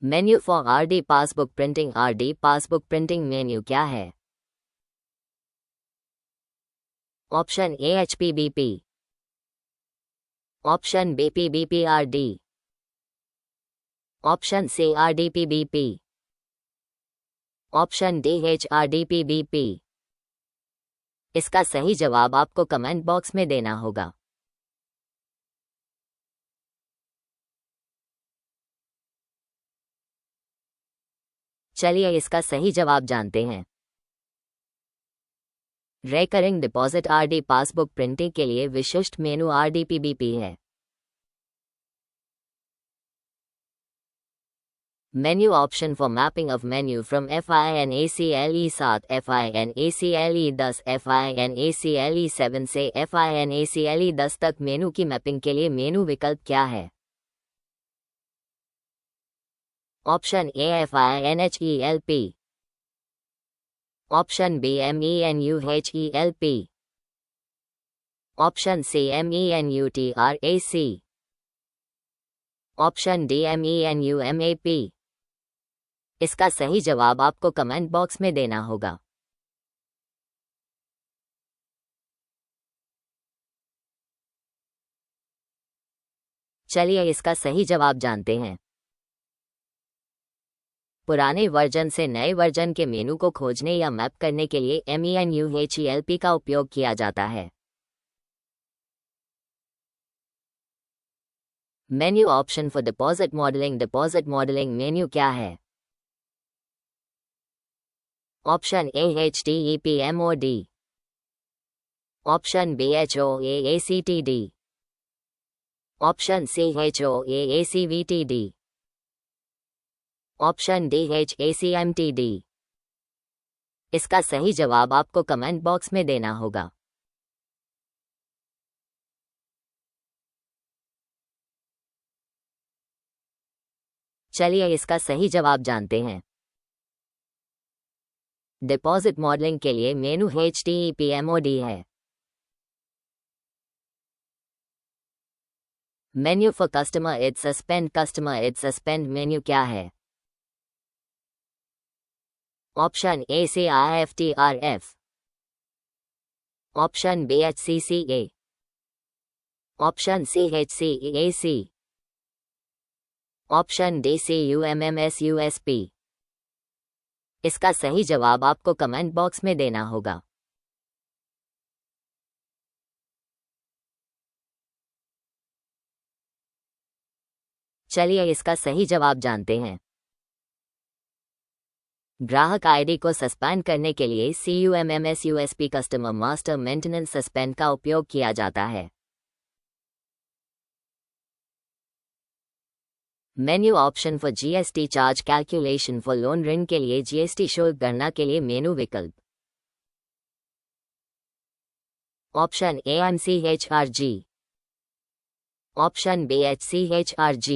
Menu for RD passbook printing. RD passbook printing menu क्या है? Option A HPBP, option B PBPRD, option C RDPBP, option D HRDPBP। इसका सही जवाब आपको कमेंट बॉक्स में देना होगा। चलिए इसका सही जवाब जानते हैं। Recurring deposit RD passbook printing के लिए विशिष्ट मेनू RDPBP है। Menu option for mapping of menu from FINACLE 7, FINACLE 10, FINACLE 7 से FINACLE 10 तक मेनू की मैपिंग के लिए मेनू विकल्प क्या है? Option A FINHELP, option B MENUHELP, option C MENUTRAC, option D MENUMAP। इसका सही जवाब आपको कमेंट बॉक्स में देना होगा। चलिए इसका सही जवाब जानते हैं। पुराने वर्जन से नए वर्जन के मेनू को खोजने या मैप करने के लिए MENUHELP का उपयोग किया जाता है। Menu option for deposit modelling. Deposit modelling menu क्या है? Option A HDEPMOD, option B HOAACTD, option C HOAACVTD, option D HACMTD। इसका सही जवाब आपको कमेंट बॉक्स में देना होगा। चलिए इसका सही जवाब जानते हैं। डिपॉजिट मॉडलिंग के लिए मेनू HDEPMOD है। Menu for customer it suspend. Customer it suspend menu क्या है? Option A CIFTRF, option B HCCA, option C HCEAC, option D CUMMSUSP। इसका सही जवाब आपको कमेंट बॉक्स में देना होगा। चलिए इसका सही जवाब जानते हैं। ग्राहक आईडी को सस्पेंड करने के लिए CUMMSUSP customer master maintenance suspend का उपयोग किया जाता है। Menu option for GST charge calculation. For loan ऋण के लिए GST शुल्क गणना के लिए मेनू विकल्प। Option A MCHRG, option B HCHRG,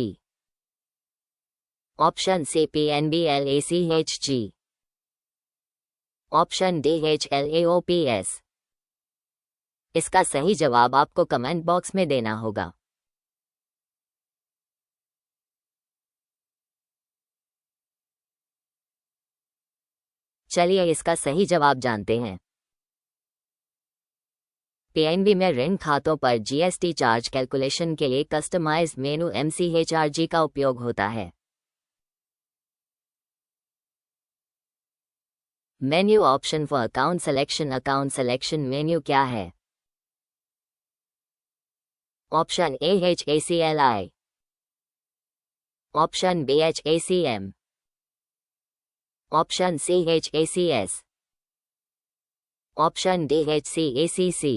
option C PNBLACHG, option D HLAOPS। इसका सही जवाब आपको कमेंट बॉक्स में देना होगा। चलिए इसका सही जवाब जानते हैं। पीएनबी में ऋण खातों पर जीएसटी चार्ज कैलकुलेशन के लिए कस्टमाइज्ड मेनू MCHRG का उपयोग होता है। Menu option for account selection menu क्या है? Option A HACLI, option B HACM, option C HACS, option D HCACC।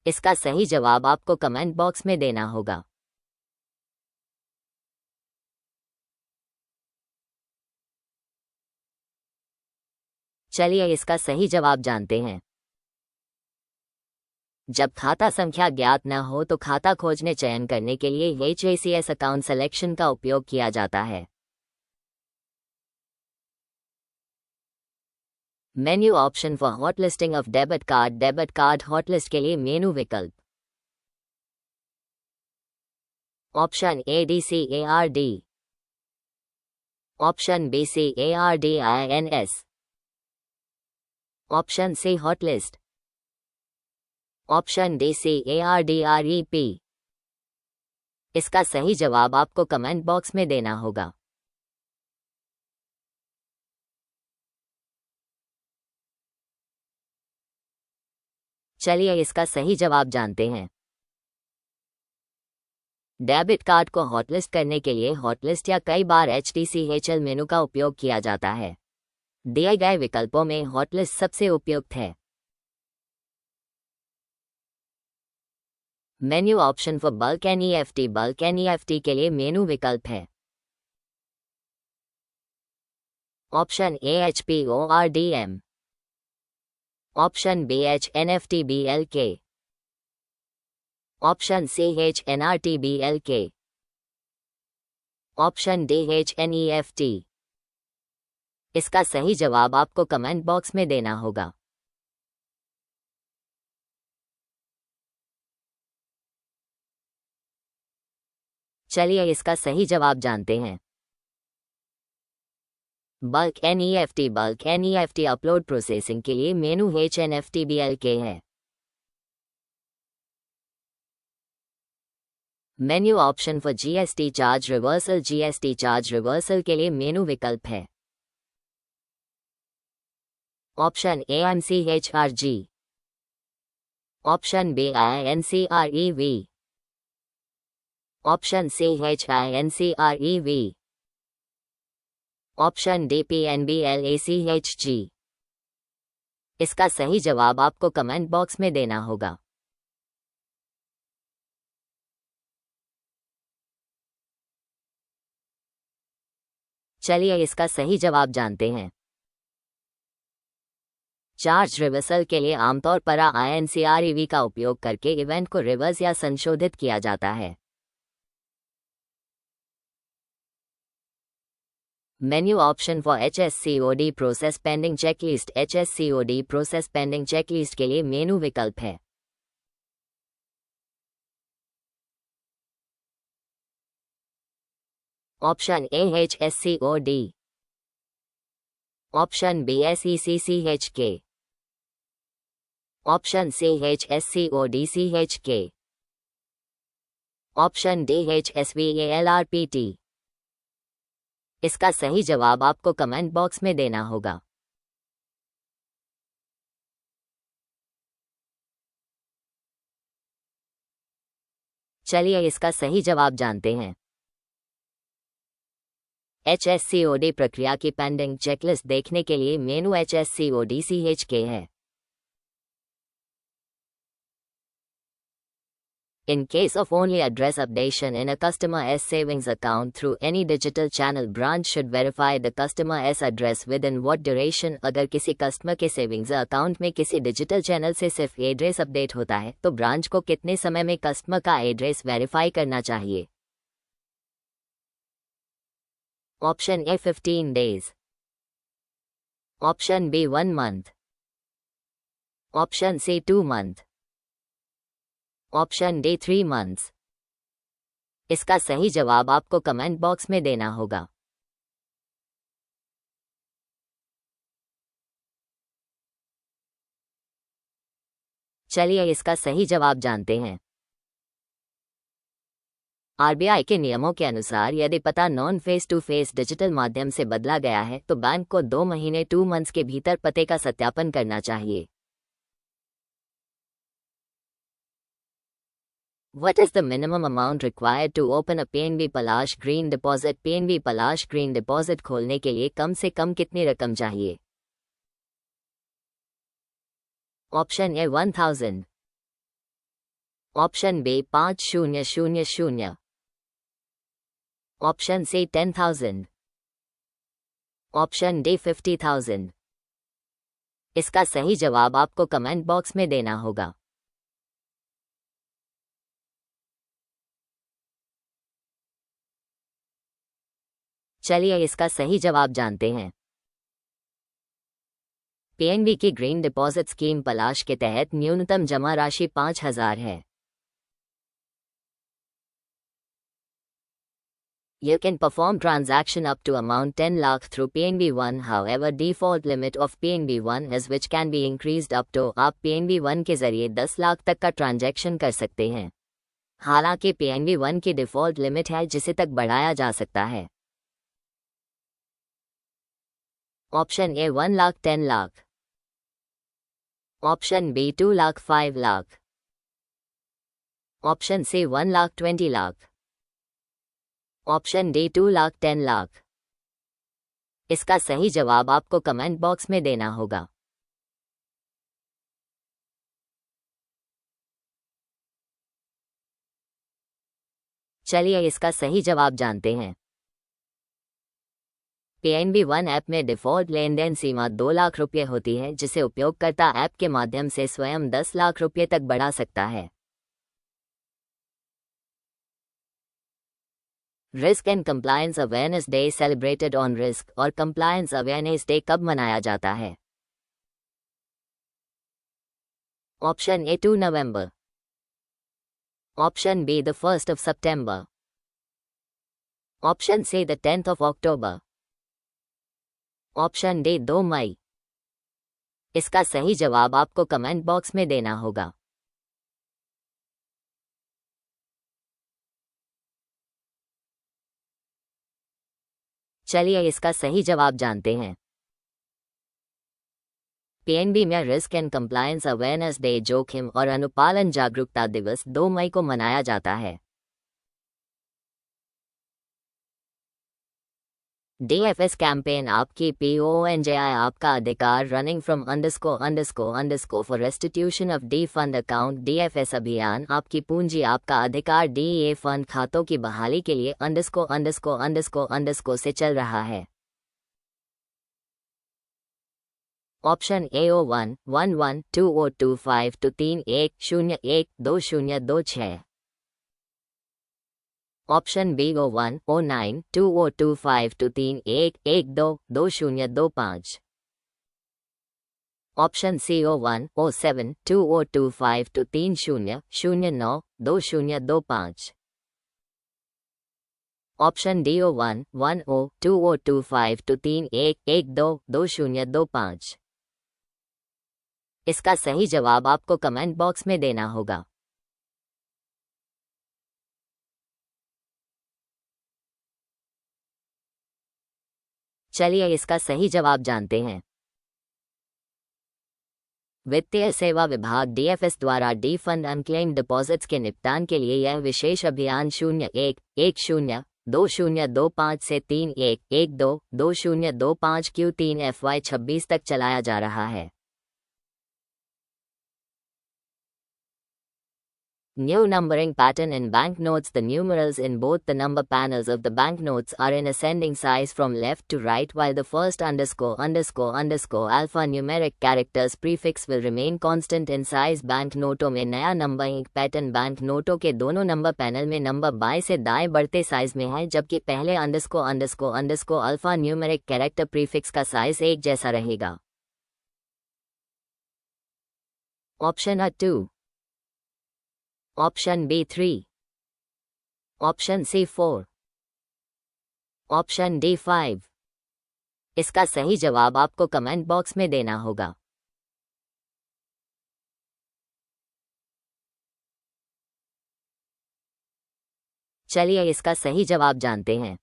इसका सही जवाब आपको कमेंट बॉक्स में देना होगा। चलिए इसका सही जवाब जानते हैं। जब खाता संख्या ज्ञात न हो तो खाता खोजने चयन करने के लिए HACS अकाउंट सिलेक्शन का उपयोग किया जाता है। Menu option for hotlisting of debit card hotlist के लिए मेनू विकल्प। Option A DCARD, option B CARDINS, option C hotlist, option D CARDREP। इसका सही जवाब आपको कमेंट बॉक्स में देना होगा। चलिए इसका सही जवाब जानते हैं। डेबिट कार्ड को हॉटलिस्ट करने के लिए हॉटलिस्ट या कई बार HTCHL मेनू का उपयोग किया जाता है। दिए गए विकल्पों में हॉटलिस्ट सबसे उपयुक्त है। Menu option for bulk NEFT के लिए मेनू विकल्प है। Option A HPORDM, option B HNFTBLK, option C HNRTBLK, option D HNEFT। इसका सही जवाब आपको कमेंट बॉक्स में देना होगा। चलिए इसका सही जवाब जानते हैं। बल्क NEFT अपलोड प्रोसेसिंग के लिए मेनू HNFTBLK है। Menu option for GST charge reversal के लिए मेनू विकल्प है। Option A MCHRG, option B INCREV, option C HINCREV, option D PNBLACHG। इसका सही जवाब आपको कमेंट बॉक्स में देना होगा। चलिए इसका सही जवाब जानते हैं। चार्ज रिवर्सल के लिए आमतौर पर INCREV का उपयोग करके इवेंट को रिवर्स या संशोधित किया जाता है। Menu option for HSCOD process pending checklist के लिए मेनू विकल्प है। Option A HSCOD, option B SECCHK, option C HSCODCHK, option D HSVALRPT। इसका सही जवाब आपको कमेंट बॉक्स में देना होगा। चलिए इसका सही जवाब जानते हैं। HSCOD प्रक्रिया की पेंडिंग चेकलिस्ट देखने के लिए मेनू HSCODCHK है। In case of only address updation in a customer S savings account through any digital channel, branch should verify the customer S address within what duration। अगर किसी कस्टमर के सेविंग्स अकाउंट में किसी डिजिटल चैनल से सिर्फ एड्रेस अपडेट होता है तो ब्रांच को कितने समय में कस्टमर का एड्रेस वेरीफाई करना चाहिए? Option A 15 days, option B 1 month, option C 2 month, option D 3 months। इसका सही जवाब आपको कमेंट बॉक्स में देना होगा। चलिए इसका सही जवाब जानते हैं। आरबीआई के नियमों के अनुसार यदि पता non face to face digital माध्यम से बदला गया है तो बैंक को 2 महीने 2 months के भीतर पते का सत्यापन करना चाहिए। What is the minimum amount required to open a PNB Palash Green Deposit? PNB Palash Green Deposit खोलने के लिए कम से कम कितनी रकम चाहिए? Option A 1000, option B 5000, option C 10,000, option D 50,000। इसका सही जवाब आपको कमेंट बॉक्स में देना होगा। चलिए इसका सही जवाब जानते हैं। पीएनबी की ग्रीन डिपॉजिट स्कीम पलाश के तहत न्यूनतम जमा राशि 5,000 है। You can perform transaction up to amount 10 lakh through PNB One. However, default limit of PNB One is which can be increased up to। आप PNB One के जरिए 10 लाख तक का ट्रांजैक्शन कर सकते हैं। हालांकि PNB One की डिफॉल्ट लिमिट है जिसे तक बढ़ाया जा सकता है। Option A 1 lakh 10 lakh, option B 2 lakh 5 lakh, option C 1 lakh 20 lakh, option D 2 lakh 10 lakh. इसका सही जवाब आपको कमेंट बॉक्स में देना होगा। चलिए इसका सही जवाब जानते हैं। पीएनबी वन ऐप में डिफ़ॉल्ट लेन देन सीमा 2 लाख रुपये होती है जिसे उपयोगकर्ता ऐप के माध्यम से स्वयं 10 लाख रुपये तक बढ़ा सकता है। Risk and compliance awareness day celebrated on risk और कंप्लायंस अवेयरनेस डे कब मनाया जाता है? Option A 2 November, option be the 1st of September, option see the 10th of October, option D 2 मई। इसका सही जवाब आपको कमेंट बॉक्स में देना होगा। चलिए इसका सही जवाब जानते हैं। पीएनबी में risk and compliance awareness day जोखिम और अनुपालन जागरूकता दिवस 2 मई को मनाया जाता है। DFS कैंपेन आपकी PONJI आपका अधिकार running from _ for restitution of D fund account. DFS अभियान आपकी पूंजी आपका अधिकार DEA फंड खातों की बहाली के लिए _ से चल रहा है। Option A 01 11 2025 31 01 2026, option B 01 09 2025 31 12 2025, option C 01 07 2025 30 09 2025, option D 01 10 2025 31 12 2025। इसका सही जवाब आपको कमेंट बॉक्स में देना होगा। चलिए इसका सही जवाब जानते हैं। वित्तीय सेवा विभाग DFS द्वारा डी फंड अनक्लेम्ड डिपॉजिट्स के निपटान के लिए यह विशेष अभियान 01 2025 से 31 12 2025 Q3 FY 26 तक चलाया जा रहा है। New numbering pattern in banknotes. The numerals in both the number panels of the banknotes are in ascending size from left to right, while the first ____ alphanumeric characters prefix will remain constant in size. बैंकनोटों में नया नंबरिंग पैटर्न बैंकनोटों के दोनों नंबर पैनल में नंबर बाएं से दाएं बढ़ते साइज में है, जबकि पहले ___ अल्फान्यूमेरिक कैरेक्टर प्रीफिक्स का साइज एक जैसा रहेगा। Option A 2, option B 3, option C 4, option D 5। इसका सही जवाब आपको कमेंट बॉक्स में देना होगा। चलिए इसका सही जवाब जानते हैं।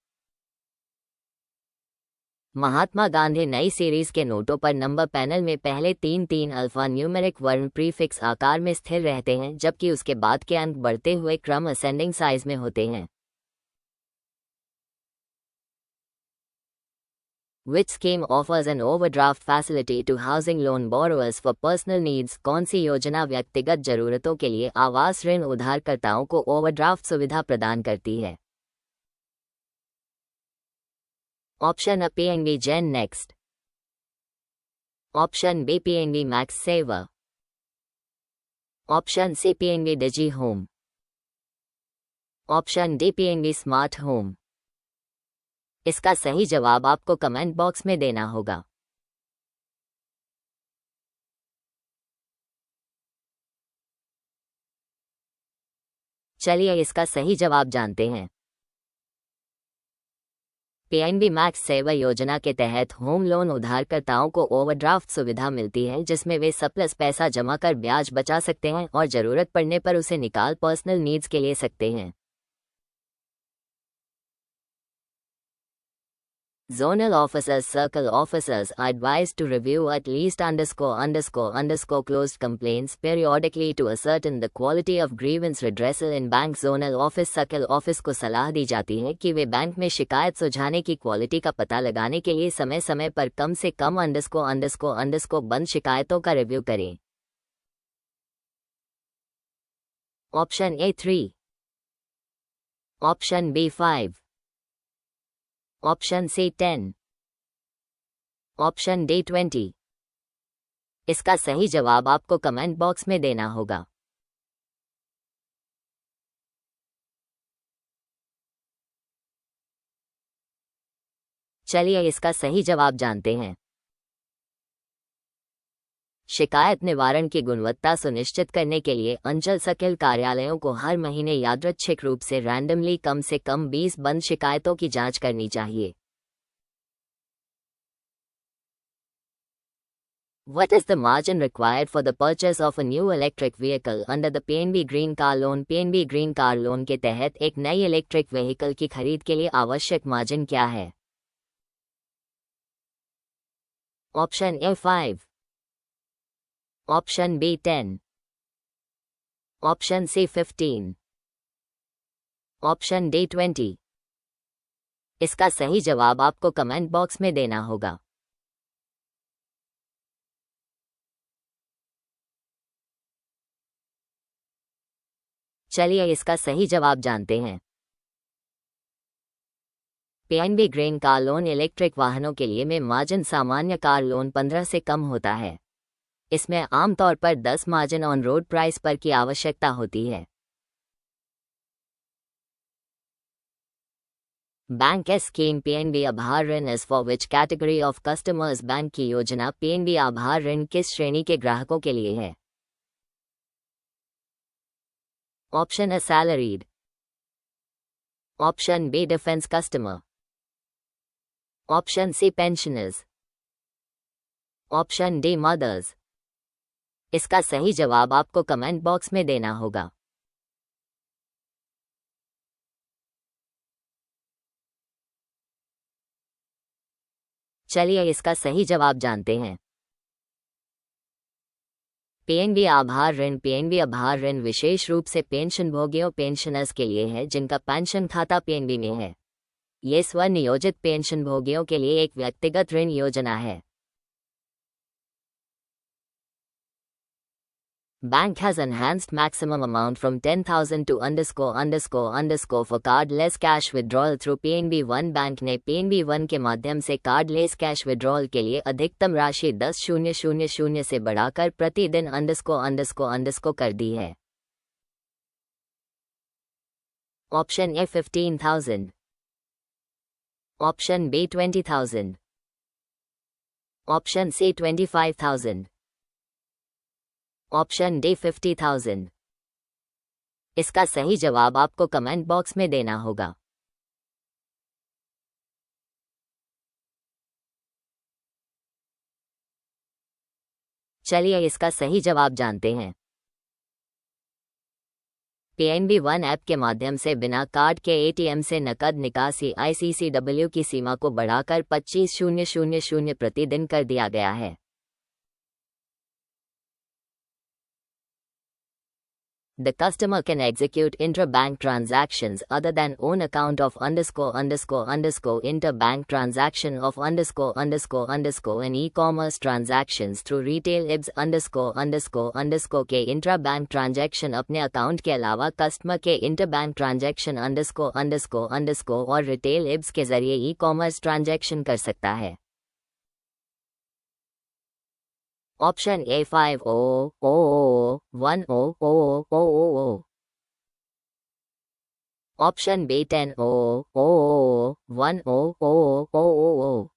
महात्मा गांधी नई सीरीज के नोटों पर नंबर पैनल में पहले 3 अल्फा न्यूमेरिक वर्ण प्रीफिक्स आकार में स्थिर रहते हैं, जबकि उसके बाद के अंक बढ़ते हुए क्रम असेंडिंग साइज में होते हैं। Which scheme offers an overdraft facility to housing loan borrowers for personal needs? कौन सी योजना व्यक्तिगत जरूरतों के लिए आवास ऋण उधारकर्ताओं को ओवरड्राफ्ट सुविधा प्रदान करती है? Option A PNB Gen Next, option B PNB Max Saver, option C PNB Digi Home, option D PNB Smart Home। इसका सही जवाब आपको कमेंट बॉक्स में देना होगा। चलिए इसका सही जवाब जानते हैं। पीएनबी मैक्स सेवा योजना के तहत होम लोन उधारकर्ताओं को ओवरड्राफ्ट सुविधा मिलती है, जिसमें वे सरप्लस पैसा जमा कर ब्याज बचा सकते हैं और ज़रूरत पड़ने पर उसे निकाल पर्सनल नीड्स के लिए सकते हैं। Zonal officers, circle officers are advised to review at least ___ closed complaints periodically to ascertain the quality of grievance redressal in bank. Zonal office, circle office को सलाह दी जाती है कि वे बैंक में शिकायत सुलझाने की क्वालिटी का पता लगाने के लिए समय समय पर कम से कम ___ बंद शिकायतों का रिव्यू करें। Option A 3, option B 5, option C 10, option D 20। इसका सही जवाब आपको कमेंट बॉक्स में देना होगा। चलिए इसका सही जवाब जानते हैं। शिकायत निवारण की गुणवत्ता सुनिश्चित करने के लिए अंचल सर्किल कार्यालयों को हर महीने यादृच्छिक रूप से रैंडमली कम से कम 20 बंद शिकायतों की जांच करनी चाहिए। What is the margin required for the purchase of a new electric vehicle under the PNB Green Car Loan? PNB Green Car Loan के तहत एक नई इलेक्ट्रिक व्हीकल की खरीद के लिए आवश्यक मार्जिन क्या है? Option A 5, option B 10, option C 15, option D 20। इसका सही जवाब आपको कमेंट बॉक्स में देना होगा। चलिए इसका सही जवाब जानते हैं। PNB green car loan electric वाहनों के लिए में मार्जिन सामान्य कार लोन 15 से कम होता है। इसमें आमतौर पर 10 मार्जिन ऑन रोड प्राइस पर की आवश्यकता होती है। बैंक स्कीम पीएनबी आभार ऋण is for which category of customers? Bank की योजना पीएनबी आभार ऋण किस श्रेणी के ग्राहकों के लिए है? Option A salaried, option B defence customer, option C pensioners, option D mothers. इसका सही जवाब आपको कमेंट बॉक्स में देना होगा। चलिए इसका सही जवाब जानते हैं। पीएनबी आभार ऋण विशेष रूप से पेंशनभोगियों पेंशनर्स के लिए है जिनका पेंशन खाता पीएनबी में है। ये स्वनियोजित पेंशनभोगियों के लिए एक व्यक्तिगत ऋण योजना है। Bank has enhanced maximum amount from 10,000 to _ for cardless cash withdrawal through PNB1। Bank ने PNB1 के माध्यम से कार्डलेस कैश विड्रॉल के लिए अधिकतम राशि 10,000 से बढ़ाकर प्रतिदिन _ कर दी है। Option A 15,000, option B 20,000, option C 25,000, option D 50,000। इसका सही जवाब आपको कमेंट बॉक्स में देना होगा। चलिए इसका सही जवाब जानते हैं। PNB1 ऐप के माध्यम से बिना कार्ड के ATM से नकद निकासी ICCW की सीमा को बढ़ाकर 25,000 प्रतिदिन कर दिया गया है। The customer can execute intra-bank transactions other than own account of _ interbank transaction of _ and e-commerce transactions through retail IBS _ के intra-bank transaction अपने अकाउंट के अलावा कस्टमर के interbank transaction _ और retail IBS के जरिए e-commerce transaction कर सकता है। Option A 5,000,1,000,000, option B 10,000,1,000,000,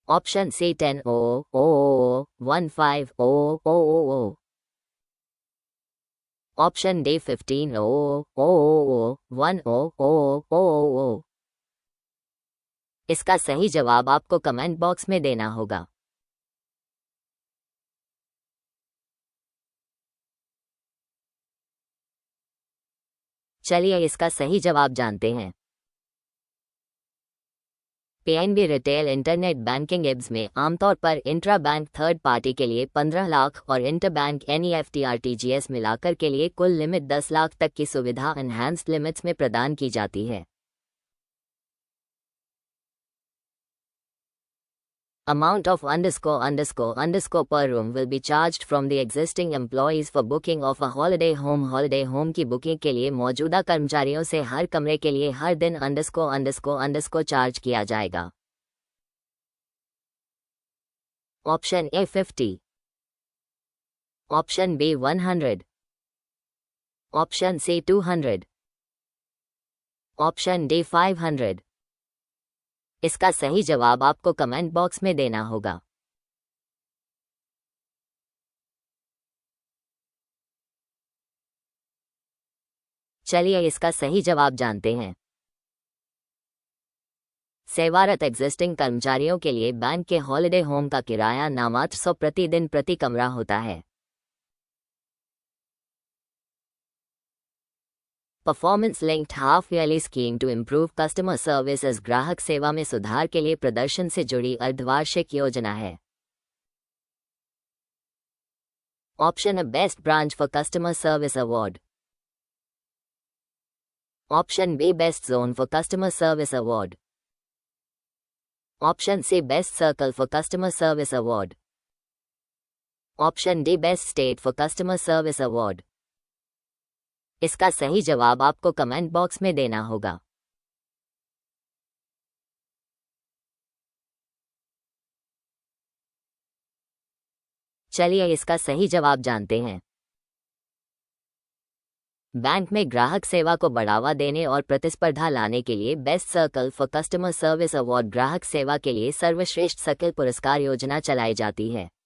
option C 10,000,15,000,000, option D 15,000,1,000,000। इसका सही जवाब आपको कमेंट बॉक्स में देना होगा। चलिए इसका सही जवाब जानते हैं। PNB retail internet banking IBS में आमतौर पर इंट्रा बैंक थर्ड पार्टी के लिए 15 लाख और इंटर बैंक NEFT RTGS मिलाकर के लिए कुल लिमिट 10 लाख तक की सुविधा एनहांस्ड लिमिट्स में प्रदान की जाती है। Amount of _ per room will be charged from the existing employees for booking of a holiday home। Holiday home की बुकिंग के लिए मौजूदा कर्मचारियों से हर कमरे के लिए हर दिन _ चार्ज किया जाएगा। Option A 50, option B 100, option C 200, option D 500। इसका सही जवाब आपको कमेंट बॉक्स में देना होगा। चलिए इसका सही जवाब जानते हैं। सेवारत एग्जिस्टिंग कर्मचारियों के लिए बैंक के हॉलिडे होम का किराया नामात्र 100 प्रतिदिन प्रति कमरा होता है। Performance linked half yearly scheme to improve customer service ग्राहक सेवा में सुधार के लिए प्रदर्शन से जुड़ी अर्धवार्षिक योजना है। Option A best branch for customer service award, option B best zone for customer service award, option C best circle for customer service award, option D best state for customer service award. इसका सही जवाब आपको कमेंट बॉक्स में देना होगा। चलिए इसका सही जवाब जानते हैं। बैंक में ग्राहक सेवा को बढ़ावा देने और प्रतिस्पर्धा लाने के लिए best circle for customer service award ग्राहक सेवा के लिए सर्वश्रेष्ठ सर्कल पुरस्कार योजना चलाई जाती है।